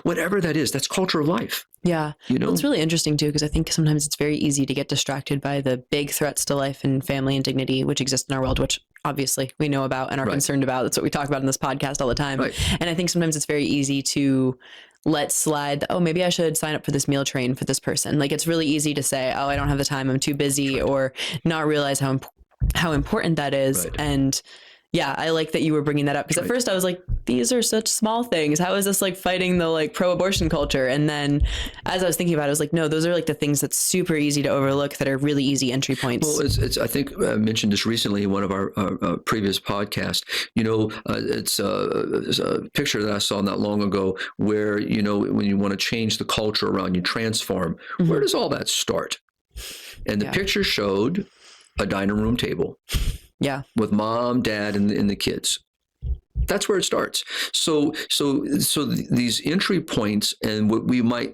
whatever that is, that's culture of life. Yeah. Well, it's really interesting too, because I think sometimes it's very easy to get distracted by the big threats to life and family and dignity, which exist in our world, which obviously we know about and are concerned about. That's what we talk about in this podcast all the time. Right. And I think sometimes it's very easy to let slide, maybe I should sign up for this meal train for this person. Like, it's really easy to say, I don't have the time, I'm too busy, or not realize how important that is. Right. And yeah, I like that you were bringing that up, because at first I was like, these are such small things. How is this like fighting the like pro-abortion culture? And then as I was thinking about it, I was like, no, those are like the things that's super easy to overlook that are really easy entry points. Well, it's I think I mentioned this recently in one of our previous podcasts. It's a picture that I saw not long ago where, when you want to change the culture around, you transform. Where does all that start? And the picture showed a dining room table. Yeah. With mom, dad, and the kids. That's where it starts. So these entry points, and what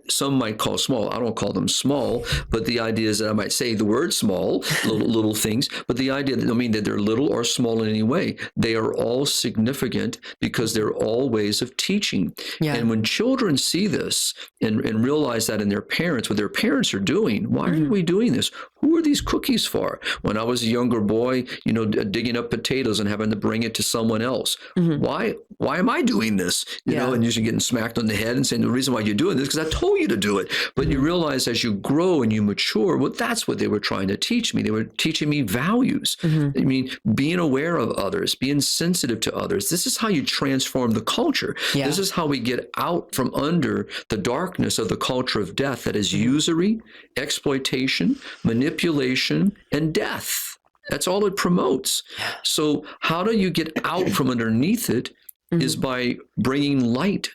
some might call small. I don't call them small, but the idea is that I might say the word small, little things. But the idea that, that they're little or small in any way. They are all significant because they're all ways of teaching. Yeah. And when children see this and realize that in their parents, what their parents are doing, why are we doing this? Who are these cookies for? When I was a younger boy, digging up potatoes and having to bring it to someone else. Why am I doing this? And usually getting smacked on the head and saying, the reason why you're doing this is because I told you to do it. But you realize as you grow and you mature, well, that's what they were trying to teach me. They were teaching me values. I mean, being aware of others, being sensitive to others. This is how you transform the culture. Yeah. This is how we get out from under the darkness of the culture of death that is usury, exploitation, manipulation, and death. That's all it promotes. So how do you get out from underneath it is by bringing light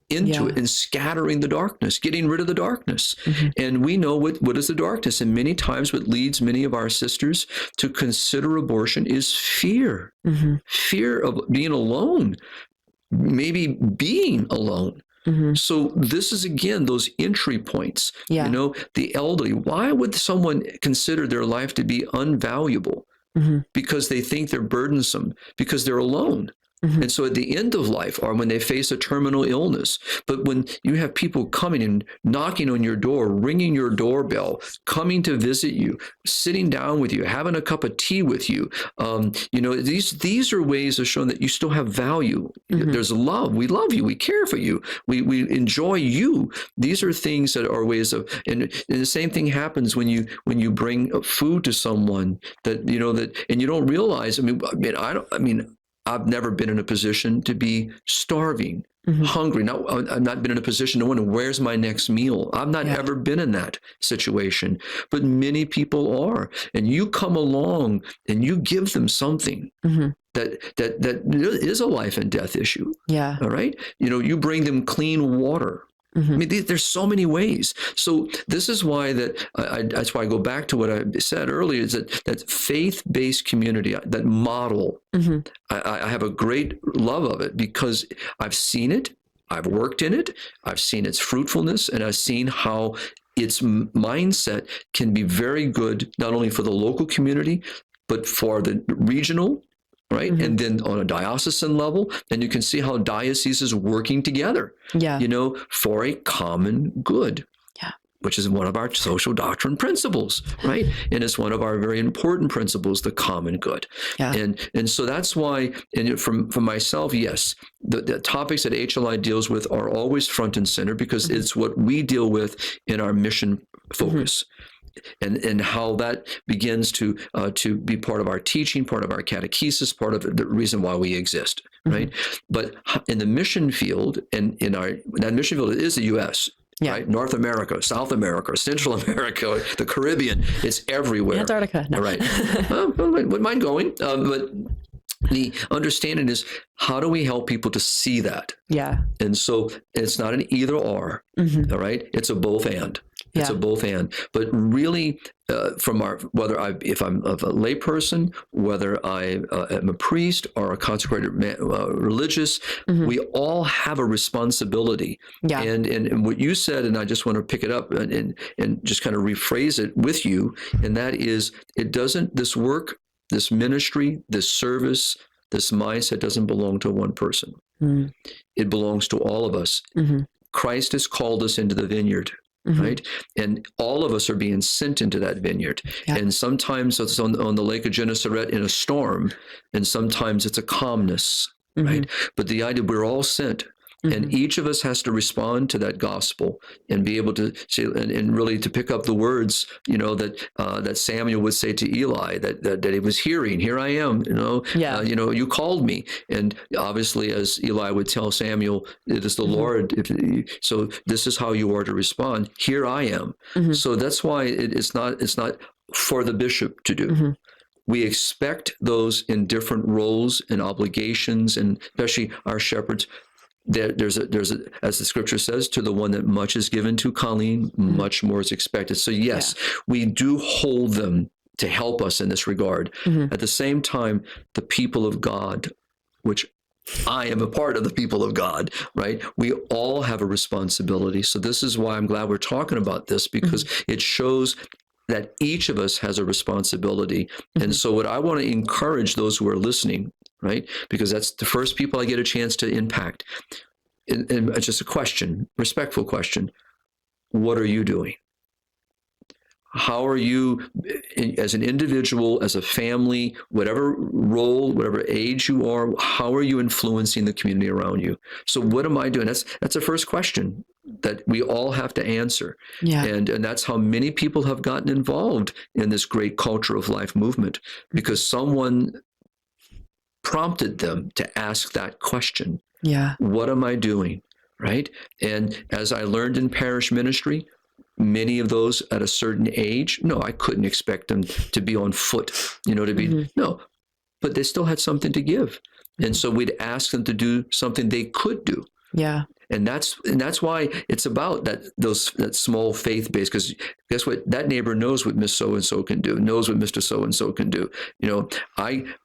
into it and scattering the darkness, getting rid of the darkness. And we know what is the darkness. And many times what leads many of our sisters to consider abortion is fear. Fear of being alone, maybe being alone. So this is, again, those entry points. The elderly. Why would someone consider their life to be unvaluable? Because they think they're burdensome, because they're alone. And so at the end of life, or when they face a terminal illness, but when you have people coming and knocking on your door, ringing your doorbell, coming to visit you, sitting down with you, having a cup of tea with you, these are ways of showing that you still have value. There's love. We love you. We care for you. We enjoy you. These are things that are ways of, and the same thing happens when you bring food to someone that, and you don't realize, I've never been in a position to be starving, hungry. I've not been in a position to wonder, where's my next meal? I've not ever been in that situation, but many people are. And you come along and you give them something that is a life and death issue. Yeah. All right. You bring them clean water. I mean, there's so many ways. So this is why that's why I go back to what I said earlier, is that faith-based community, that model, I have a great love of it because I've seen it, I've worked in it, I've seen its fruitfulness, and I've seen how its mindset can be very good, not only for the local community, but for the regional, right? And then on a diocesan level, and you can see how dioceses working together, Yeah. for a common good. Yeah. Which is one of our social doctrine principles, right? And it's one of our very important principles, the common good. Yeah. And so that's why, and from myself, yes, the topics that HLI deals with are always front and center because it's what we deal with in our mission focus. And how that begins to be part of our teaching, part of our catechesis, part of the reason why we exist, right? But in the mission field, and that mission field is the U.S., right? North America, South America, Central America, the Caribbean, it's everywhere. Antarctica, no. Right. Wouldn't mind going, but the understanding is, how do we help people to see that? Yeah. And so it's not an either or, all right? It's a both and. It's a both and. But really, if I'm a lay person, whether I am a priest or a consecrated religious, we all have a responsibility. Yeah. And what you said, and I just want to pick it up and just kind of rephrase it with you, and that is, this work, this ministry, this service, this mindset doesn't belong to one person. It belongs to all of us. Christ has called us into the vineyard. Right. And all of us are being sent into that vineyard. Yeah. And sometimes it's on the Lake of Gennesaret in a storm, and sometimes it's a calmness. Right. But the idea, we're all sent. And each of us has to respond to that gospel and be able to say, and really to pick up the words, that Samuel would say to Eli, that he was hearing. Here I am. You called me. And obviously, as Eli would tell Samuel, it is the Lord. So this is how you are to respond. Here I am. So that's why it's not for the bishop to do. We expect those in different roles and obligations, and especially our shepherds. There's a, as the scripture says, to the one that much is given to, Colleen, much more is expected. So yes, we do hold them to help us in this regard. At the same time, the people of God, which I am a part of the people of God, right? We all have a responsibility. So this is why I'm glad we're talking about this, because it shows that each of us has a responsibility. And so what I want to encourage those who are listening, right? Because that's the first people I get a chance to impact. And it's just a question, respectful question. What are you doing? How are you, as an individual, as a family, whatever role, whatever age you are, how are you influencing the community around you? So what am I doing? That's the first question that we all have to answer. Yeah. And that's how many people have gotten involved in this great culture of life movement, because someone prompted them to ask that question. Yeah. What am I doing? Right? And as I learned in parish ministry, many of those at a certain age, no, I couldn't expect them to be on foot, no, but they still had something to give. And so we'd ask them to do something they could do. Yeah. And that's why it's about that small faith base, because guess what? That neighbor knows what Miss So-and-so can do, knows what Mr. So-and-so can do.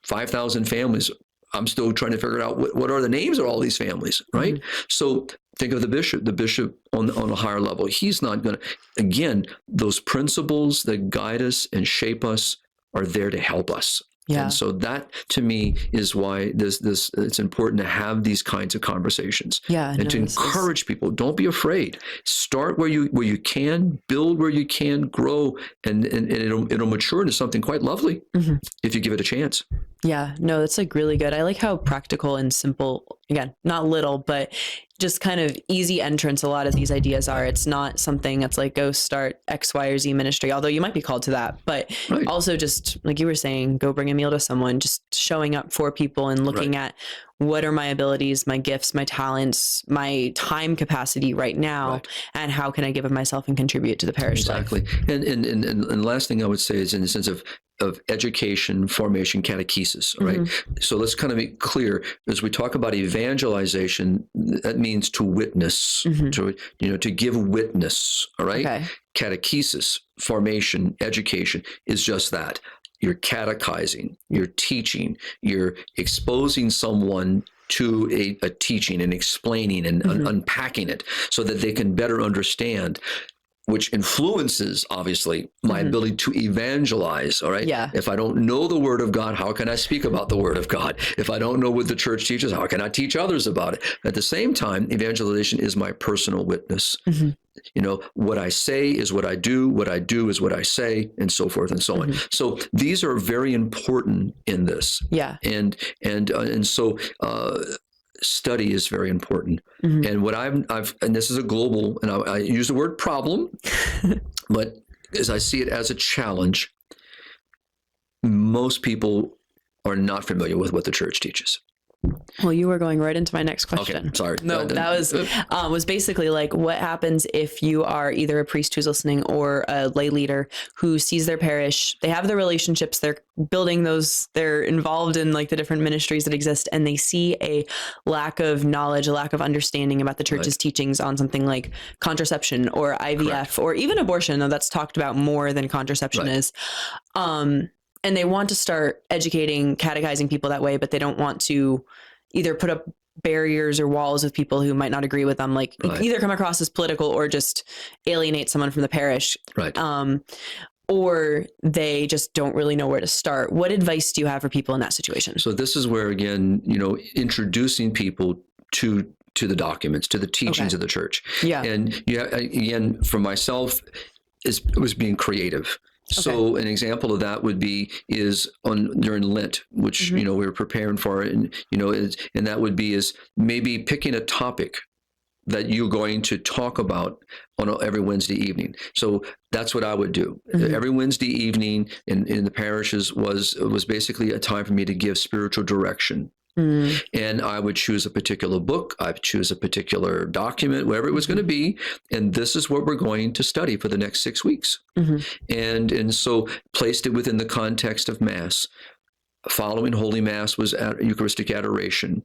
5,000 families, I'm still trying to figure out what are the names of all these families, right? So think of the bishop on a higher level. He's not going to, again, those principles that guide us and shape us are there to help us. Yeah. And so that, to me, is why it's important to have these kinds of conversations. Yeah, and to encourage people. Don't be afraid. Start where you can, build where you can, grow, and it'll mature into something quite lovely if you give it a chance. Yeah, no, that's really good. I like how practical and simple, again, not little, but just kind of easy entrance a lot of these ideas are. It's not something that's like, go start X, Y, or Z ministry, although you might be called to that. But also just, like you were saying, go bring a meal to someone, just showing up for people and looking at what are my abilities, my gifts, my talents, my time capacity right now, and how can I give of myself and contribute to the parish life. And the last thing I would say is in the sense of education, formation, catechesis, right? So let's kind of be clear, as we talk about evangelization, that means to witness, to give witness, all right? Okay. Catechesis, formation, education is just that. You're catechizing, you're teaching, you're exposing someone to a teaching and explaining and unpacking it so that they can better understand. which influences, obviously, my ability to evangelize, all right? Yeah. If I don't know the Word of God, how can I speak about the Word of God? If I don't know what the church teaches, how can I teach others about it? At the same time, evangelization is my personal witness. You know, what I say is what I do is what I say, and so forth and so on. So these are very important in this. Yeah. And so study is very important. And what I've and this is a global, and I use the word problem, but as I see it as a challenge, most people are not familiar with what the church teaches. Well, you were going right into my next question. Okay, sorry. No, that was basically like, what happens if you are either a priest who's listening or a lay leader who sees their parish, they have their relationships, they're building those, they're involved in like the different ministries that exist, and they see a lack of knowledge, a lack of understanding about the church's teachings on something like contraception or IVF or even abortion, though that's talked about more than contraception is. And they want to start educating, catechizing people that way, but they don't want to either put up barriers or walls with people who might not agree with them, like either come across as political or just alienate someone from the parish. Or they just don't really know where to start. What advice do you have for people in that situation? So this is where, again, you know, introducing people to the documents, to the teachings of the church. And again, for myself, it was being creative. So an example of that would be during Lent, which you know we were preparing for, and you know, and that would be maybe picking a topic that you're going to talk about on every Wednesday evening. So that's what I would do. Every Wednesday evening in the parishes was basically a time for me to give spiritual direction. And I would choose a particular book, I would choose a particular document, whatever it was going to be, and this is what we're going to study for the next 6 weeks. And so placed it within the context of Mass. Following Holy Mass was Eucharistic adoration.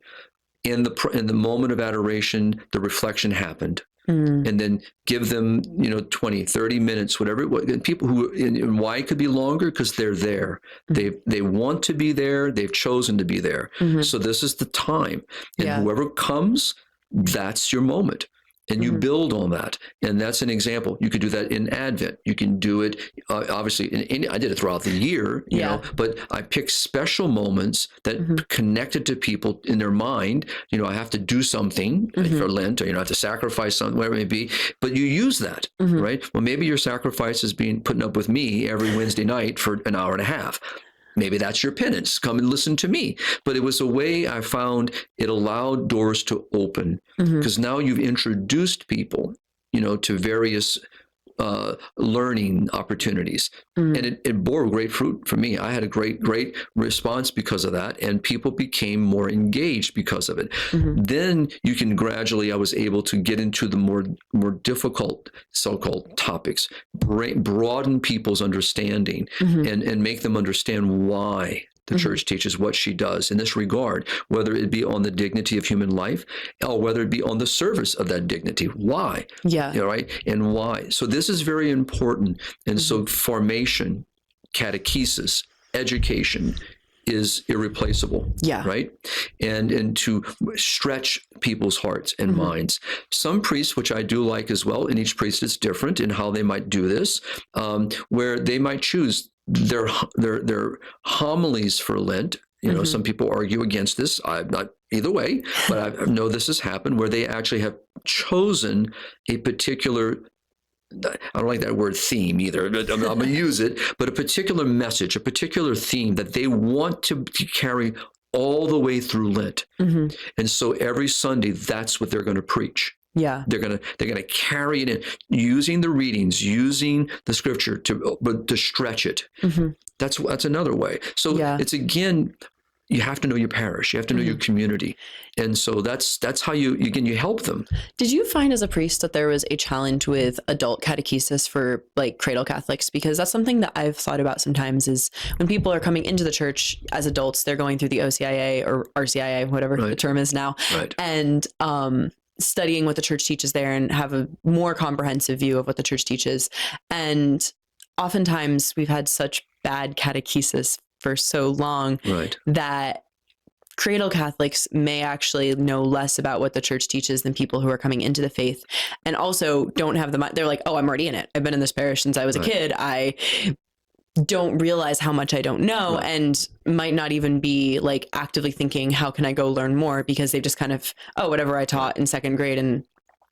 In the moment of adoration, the reflection happened. And then give them, you know, 20, 30 minutes, whatever it was. And people and why it could be longer? Because they're there. They want to be there. They've chosen to be there. So this is the time. And whoever comes, that's your moment. And you build on that. And that's an example. You could do that in Advent. You can do it, obviously, I did it throughout the year, you know, but I picked special moments that connected to people in their mind. You know, I have to do something for Lent, or, you know, I have to sacrifice something, whatever it may be. But you use that, right? Well, maybe your sacrifice is putting up with me every Wednesday night for an hour and a half. Maybe that's your penance. Come and listen to me. But it was a way I found it allowed doors to open, because now you've introduced people, you know, to various learning opportunities. And it bore great fruit for me. I had a great response because of that. And people became more engaged because of it. Then you can gradually, I was able to get into the more difficult so-called topics, broaden people's understanding and make them understand why the church teaches what she does in this regard, whether it be on the dignity of human life or whether it be on the service of that dignity. Why? Right? And why? So this is very important. And so formation, catechesis, education is irreplaceable. Right? And to stretch people's hearts and minds. Some priests, which I do like as well, and each priest is different in how they might do this, where they might choose their homilies for Lent. You know, some people argue against this. I'm not either way, but I know this has happened where they actually have chosen a particular, I don't like that word theme either, but I'm going to use it, but a particular message, a particular theme that they want to carry all the way through Lent. And so every Sunday, that's what they're going to preach. They're gonna carry it in, using the readings, using the scripture to stretch it. That's another way. So it's, again, you have to know your parish, you have to know your community, and so that's how you help them. Did you find as a priest that there was a challenge with adult catechesis for like cradle Catholics? Because that's something that I've thought about sometimes, is when people are coming into the church as adults, they're going through the OCIA or RCIA, whatever the term is now, and studying what the church teaches there and have a more comprehensive view of what the church teaches. And oftentimes we've had such bad catechesis for so long that cradle Catholics may actually know less about what the church teaches than people who are coming into the faith, and also don't have they're like, oh, I'm already in it. I've been in this parish since I was a kid. I don't realize how much I don't know, and might not even be like actively thinking, how can I go learn more? Because they've just kind of, oh, whatever I taught in second grade and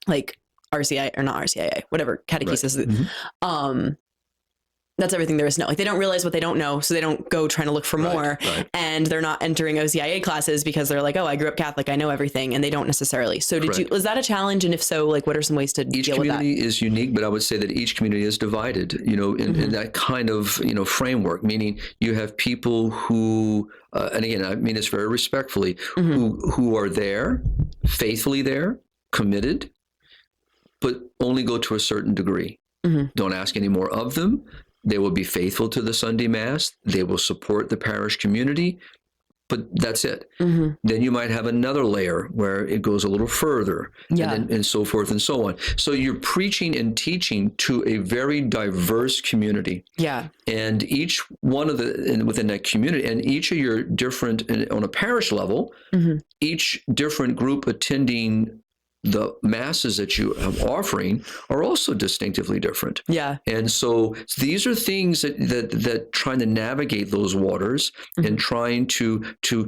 like RCI or not RCIA, whatever catechesis. That's everything there is to know. Like, they don't realize what they don't know, so they don't go trying to look for more. And they're not entering OCIA classes because they're like, oh, I grew up Catholic, I know everything, and they don't necessarily. So was that a challenge? And if so, like, what are some ways to deal with that? Each community is unique, but I would say that each community is divided, in that kind of, framework, meaning you have people who, and again, I mean this very respectfully, who are there, faithfully there, committed, but only go to a certain degree. Don't ask any more of them. They will be faithful to the Sunday Mass. They will support the parish community, but that's it. Then you might have another layer where it goes a little further, and so forth and so on. So you're preaching and teaching to a very diverse community. And each one of within that community, and each of your different, on a parish level, each different group attending the masses that you are offering are also distinctively different. And so these are things that trying to navigate those waters and trying to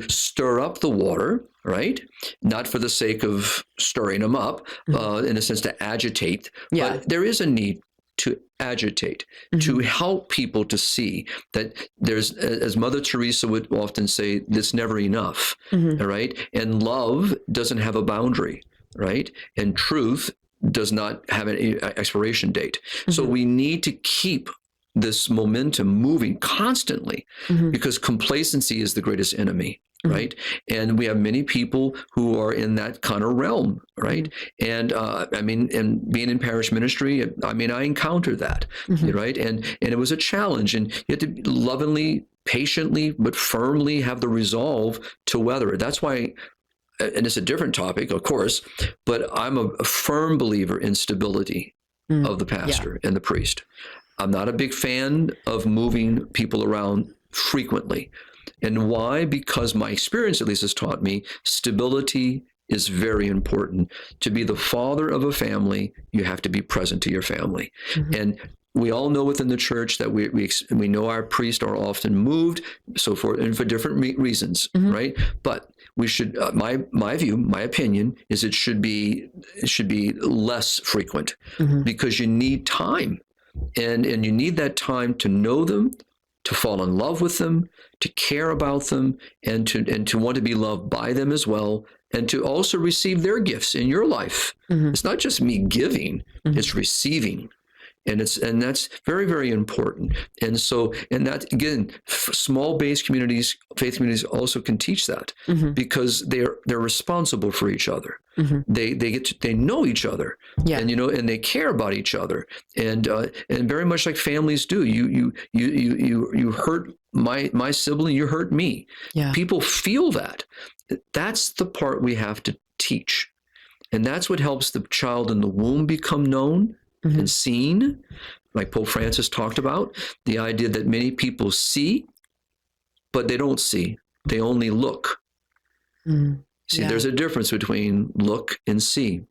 stir up the water, right? Not for the sake of stirring them up, in a sense to agitate, but there is a need to agitate, to help people to see that there's, as Mother Teresa would often say, that's never enough, all right? And love doesn't have a boundary. Right? And truth does not have an expiration date. So we need to keep this momentum moving constantly, because complacency is the greatest enemy. Right. And we have many people who are in that kind of realm. Right. And I mean, and being in parish ministry, I mean, I encountered that. Right. And it was a challenge, and you had to lovingly, patiently, but firmly have the resolve to weather it. That's why. And it's a different topic, of course, but I'm a firm believer in stability of the pastor and the priest. I'm not a big fan of moving people around frequently. And why? Because my experience, at least, has taught me stability is very important. To be the father of a family, you have to be present to your family. And we all know within the church that we know our priests are often moved, so forth, and for different reasons, right? But we should, my view, my opinion is it should be less frequent, because you need time, and you need that time to know them, to fall in love with them, to care about them, and to want to be loved by them as well, and to also receive their gifts in your life. It's not just me giving; it's receiving. And that's very, very important. And so, and that, again, small base communities, faith communities also can teach that, because they're responsible for each other. They know each other, and and they care about each other, and very much like families do. You hurt my sibling, you hurt me. People feel that. That's the part we have to teach, and that's what helps the child in the womb become known and seen, like Pope Francis talked about, the idea that many people see, but they don't see. They only look. See, there's a difference between look and see.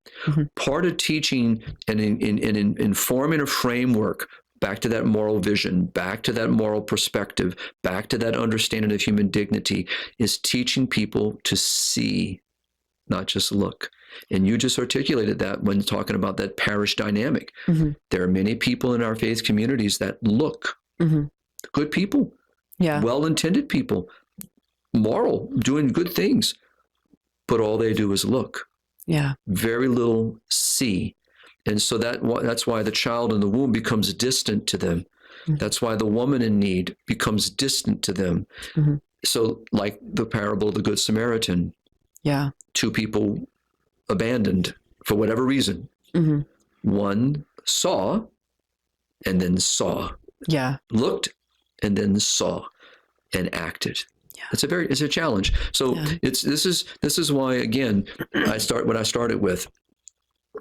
Part of teaching and in informing a framework back to that moral vision, back to that moral perspective, back to that understanding of human dignity, is teaching people to see, not just look. And you just articulated that when talking about that parish dynamic. There are many people in our faith communities that look, good people, well-intended people, moral, doing good things, but all they do is look. Very little see. And so that's why the child in the womb becomes distant to them. That's why the woman in need becomes distant to them. So like the parable of the Good Samaritan, two people abandoned for whatever reason. One saw and then saw. Looked and then saw and acted. It's a challenge. So this is why, again, I started with,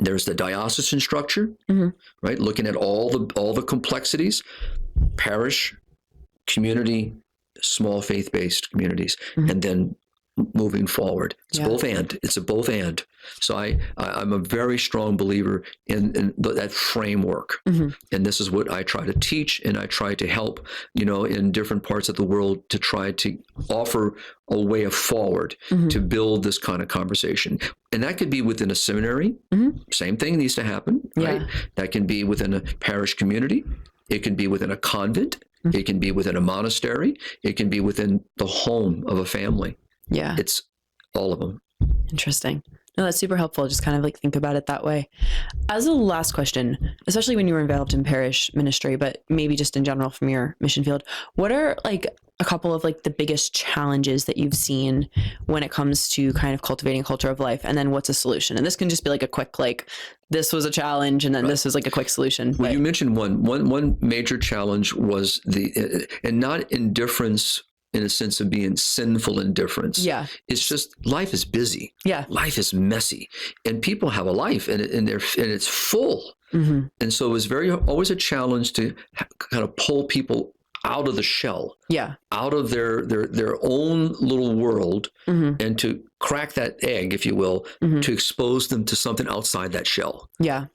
there's the diocesan structure, right? Looking at all the complexities, parish, community, small faith-based communities, and then moving forward. It's Yeah. both and. It's a both and. So I'm a very strong believer in that framework. Mhm. And this is what I try to teach, and I try to help, in different parts of the world to try to offer a way of forward Mhm. to build this kind of conversation. And that could be within a seminary. Mhm. Same thing needs to happen, right? Yeah. That can be within a parish community. It can be within a convent. Mhm. It can be within a monastery. It can be within the home of a family. Yeah. It's all of them. Interesting. No, that's super helpful. Just kind of like think about it that way. As a last question, especially when you were involved in parish ministry, but maybe just in general from your mission field, what are like a couple of like the biggest challenges that you've seen when it comes to kind of cultivating a culture of life? And then what's a solution? And this can just be like a quick, like, this was a challenge, and then this was like a quick solution. Well, But you mentioned one major challenge was and not indifference in a sense of being sinful indifference. yeah, It's just life is busy. yeah. Life is messy, and people have a life, and it's full. hmm And so it was always a challenge to kind of pull people out of the shell, Yeah. out of their own little world, hmm and to crack that egg, if you will, hmm to expose them to something outside that shell. Yeah.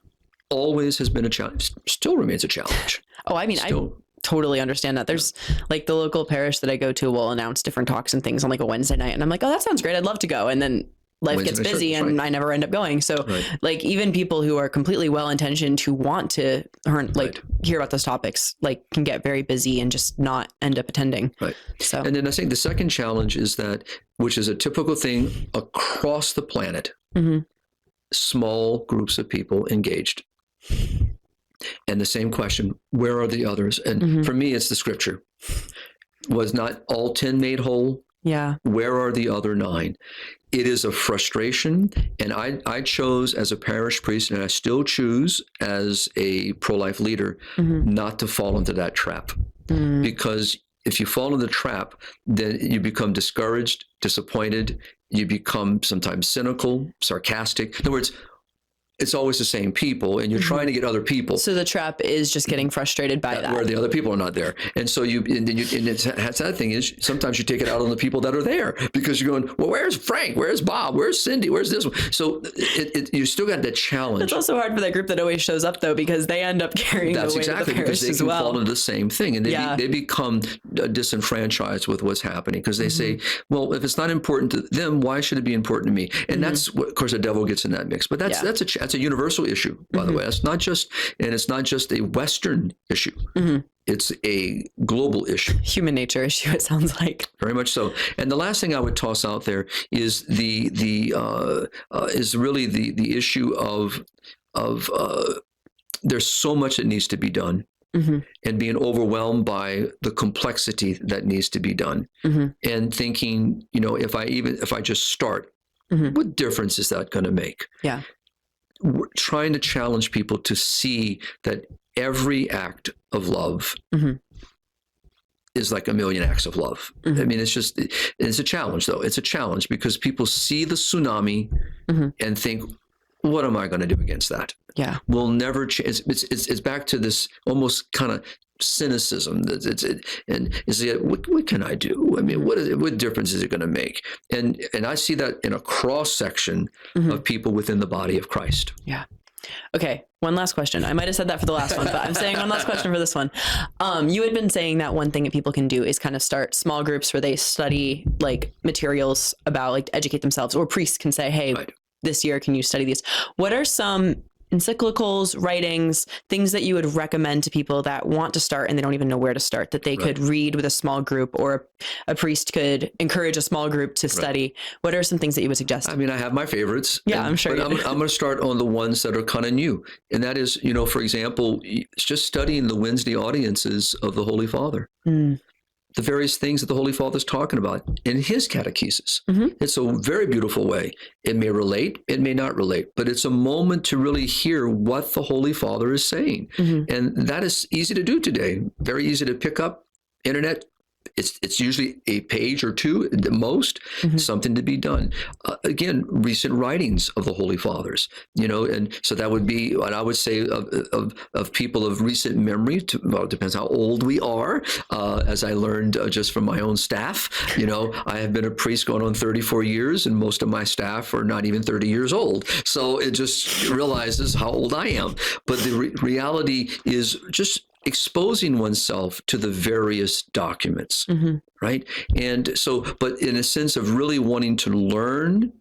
Always has been a challenge, still remains a challenge. Oh, I mean, Still. I totally understand that. There's like the local parish that I go to will announce different talks and things on like a Wednesday night. And I'm like, oh, that sounds great. I'd love to go. And then life Wednesday gets night busy church, and right. I never end up going. So Right. like even people who are completely well-intentioned who want to hear about those topics, like can get very busy and just not end up attending. Right. So And then I think the second challenge is that, which is a typical thing across the planet, Mhm. small groups of people engaged. And the same question, where are the others? And Mhm. for me, it's the scripture. Was not all 10 made whole? yeah. Where are the other 9? It is a frustration. And I chose as a parish priest, and I still choose as a pro-life leader, Mhm. not to fall into that trap. Mm. Because if you fall in the trap, then you become discouraged, disappointed. You become sometimes cynical, sarcastic. In other words, it's always the same people, and you're trying to get other people So the trap is just getting frustrated by that. where the other people are not there. And so and the sad thing is sometimes you take it out on the people that are there, because you're going, well, where's Frank? Where's Bob? Where's Cindy? Where's this one? So you still got that challenge. It's also hard for that group that always shows up though, because they end up carrying That's the weight exactly of the because parish they as can well. fall into the same thing, and they become disenfranchised with what's happening, because they say, well, if it's not important to them, why should it be important to me? And that's what, of course, the devil gets in that mix. But that's a universal issue, by the way. It's not just a Western issue. It's a global issue. Human nature issue, it sounds like. Very much so. And the last thing I would toss out there is is really the issue of there's so much that needs to be done, and being overwhelmed by the complexity that needs to be done, and thinking, if I just start, what difference is that going to make? Yeah. We're trying to challenge people to see that every act of love is like a million acts of love. I mean, it's a challenge, though. It's a challenge because people see the tsunami and think, what am I going to do against that? Yeah. We'll never change. It's back to this almost kind of cynicism. What can I do? I mean, what difference is it going to make? And I see that in a cross section of people within the body of Christ. Yeah. Okay. One last question. I might have said that for the last one, but I'm saying one last question for this one. You had been saying that one thing that people can do is kind of start small groups where they study like materials about like educate themselves, or priests can say, hey, this year, can you study these? What are some encyclicals, writings, things that you would recommend to people that want to start and they don't even know where to start, that they could read with a small group, or a priest could encourage a small group to study? What are some things that you would suggest? I mean, I have my favorites. Yeah, I'm sure. But I'm going to start on the ones that are kind of new. And that is, for example, it's just studying the Wednesday audiences of the Holy Father. The various things that the Holy Father is talking about in his catechesis. It's a very beautiful way. It may relate, it may not relate, but it's a moment to really hear what the Holy Father is saying. And that is easy to do today. Very easy to pick up, internet, It's usually a page or two at the most, something to be done. Again, recent writings of the Holy Fathers, and so that would be what I would say of people of recent memory. Well, it depends how old we are. As I learned just from my own staff, I have been a priest going on 34 years, and most of my staff are not even 30 years old. So it just realizes how old I am. But the reality is just exposing oneself to the various documents, right? And so, but in a sense of really wanting to learn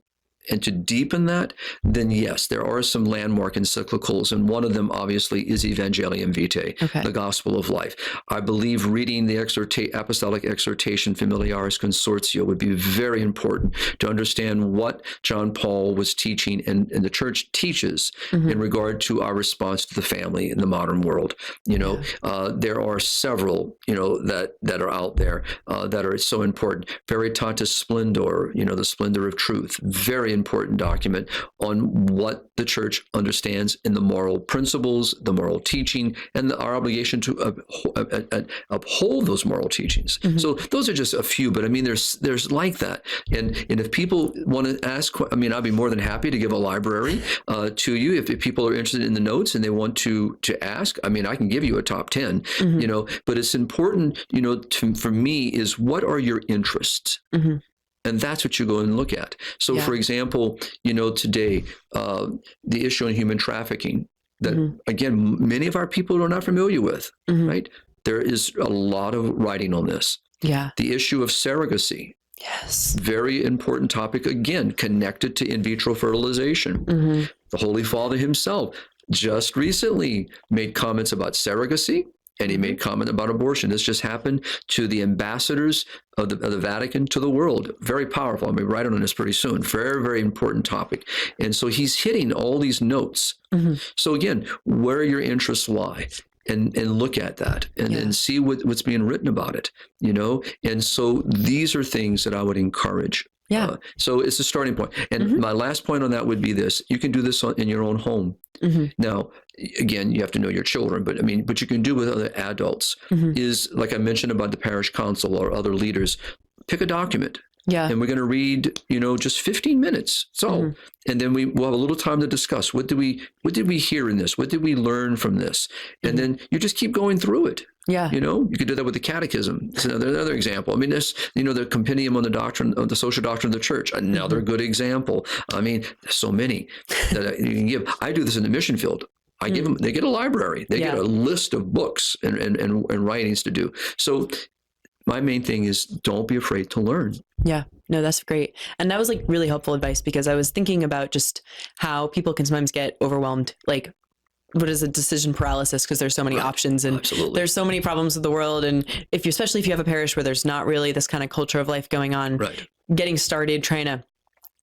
and to deepen that, then yes, there are some landmark encyclicals, and one of them obviously is Evangelium Vitae, the Gospel of Life. I believe reading the Apostolic Exhortation Familiaris Consortio would be very important to understand what John Paul was teaching and the church teaches in regard to our response to the family in the modern world. There are several, that are out there that are so important. Veritatis Splendor, the splendor of truth, very important document on what the church understands in the moral principles, the moral teaching, and our obligation to uphold those moral teachings. So those are just a few, but I mean, there's like that. And if people want to ask, I'd be more than happy to give a library to you if people are interested in the notes and they want to ask. I can give you a top 10, but it's important, for me is what are your interests? And that's what you go and look at. So, for example, today, the issue on human trafficking that, again, many of our people are not familiar with, right? There is a lot of writing on this. Yeah. The issue of surrogacy. Yes. Very important topic, again, connected to in vitro fertilization. The Holy Father himself just recently made comments about surrogacy. And he made comment about abortion. This just happened to the ambassadors of the Vatican to the world. Very powerful. I'm going to be writing on this pretty soon. Very, very important topic. And so he's hitting all these notes. So again, where your interests lie, and look at that and see what's being written about it, And so these are things that I would encourage. Yeah. So it's a starting point. And my last point on that would be this. You can do this in your own home. Now, again, you have to know your children, but you can do with other adults is, like I mentioned about the parish council or other leaders, pick a document. Yeah. And we're going to read, just 15 minutes. So, and then we'll have a little time to discuss. What did we hear in this? What did we learn from this? And then you just keep going through it. Yeah. You could do that with the catechism. It's another example. This, the compendium on the doctrine of the social doctrine of the church, another good example. There's so many that you can give. I do this in the mission field. I give them, they get a library. They get a list of books and writings to do. So my main thing is don't be afraid to learn. Yeah, no, that's great. And that was really helpful advice, because I was thinking about just how people can sometimes get overwhelmed. What is a decision paralysis? Because there's so many options and there's so many problems with the world. And especially if you have a parish where there's not really this kind of culture of life going on, getting started, trying to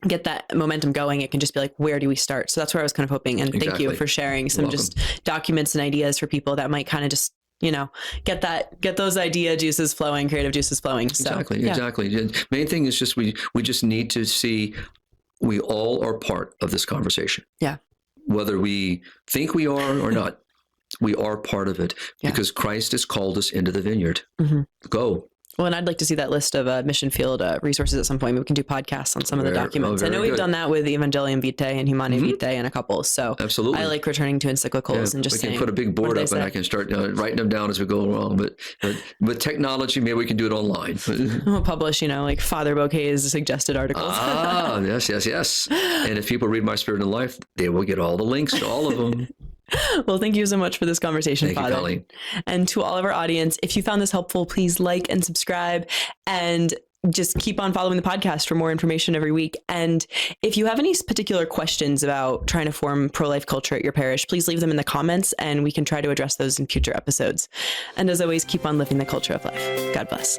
get that momentum going, it can just be where do we start? So that's where I was kind of hoping. And thank you for sharing some just documents and ideas for people that might kind of just, get those idea juices flowing, creative juices flowing. So, exactly. The main thing is just, we just need to see we all are part of this conversation. Yeah. Whether we think we are or not, we are part of it because Christ has called us into the vineyard. Go. Well, and I'd like to see that list of mission field resources at some point. We can do podcasts on some of the documents. I know we've done that with Evangelium Vitae and Humanae Vitae and a couple. So I like returning to encyclicals and just saying. We can put a big board up and I can start writing them down as we go along. But with technology, maybe we can do it online. We'll publish, Father Boquet's suggested articles. Yes. And if people read My Spirit and Life, they will get all the links to all of them. Well, thank you so much for this conversation, Father. Thank you, Colleen. And to all of our audience, if you found this helpful, please like and subscribe and just keep on following the podcast for more information every week. And if you have any particular questions about trying to form pro-life culture at your parish, please leave them in the comments and we can try to address those in future episodes. And as always, keep on living the culture of life. God bless.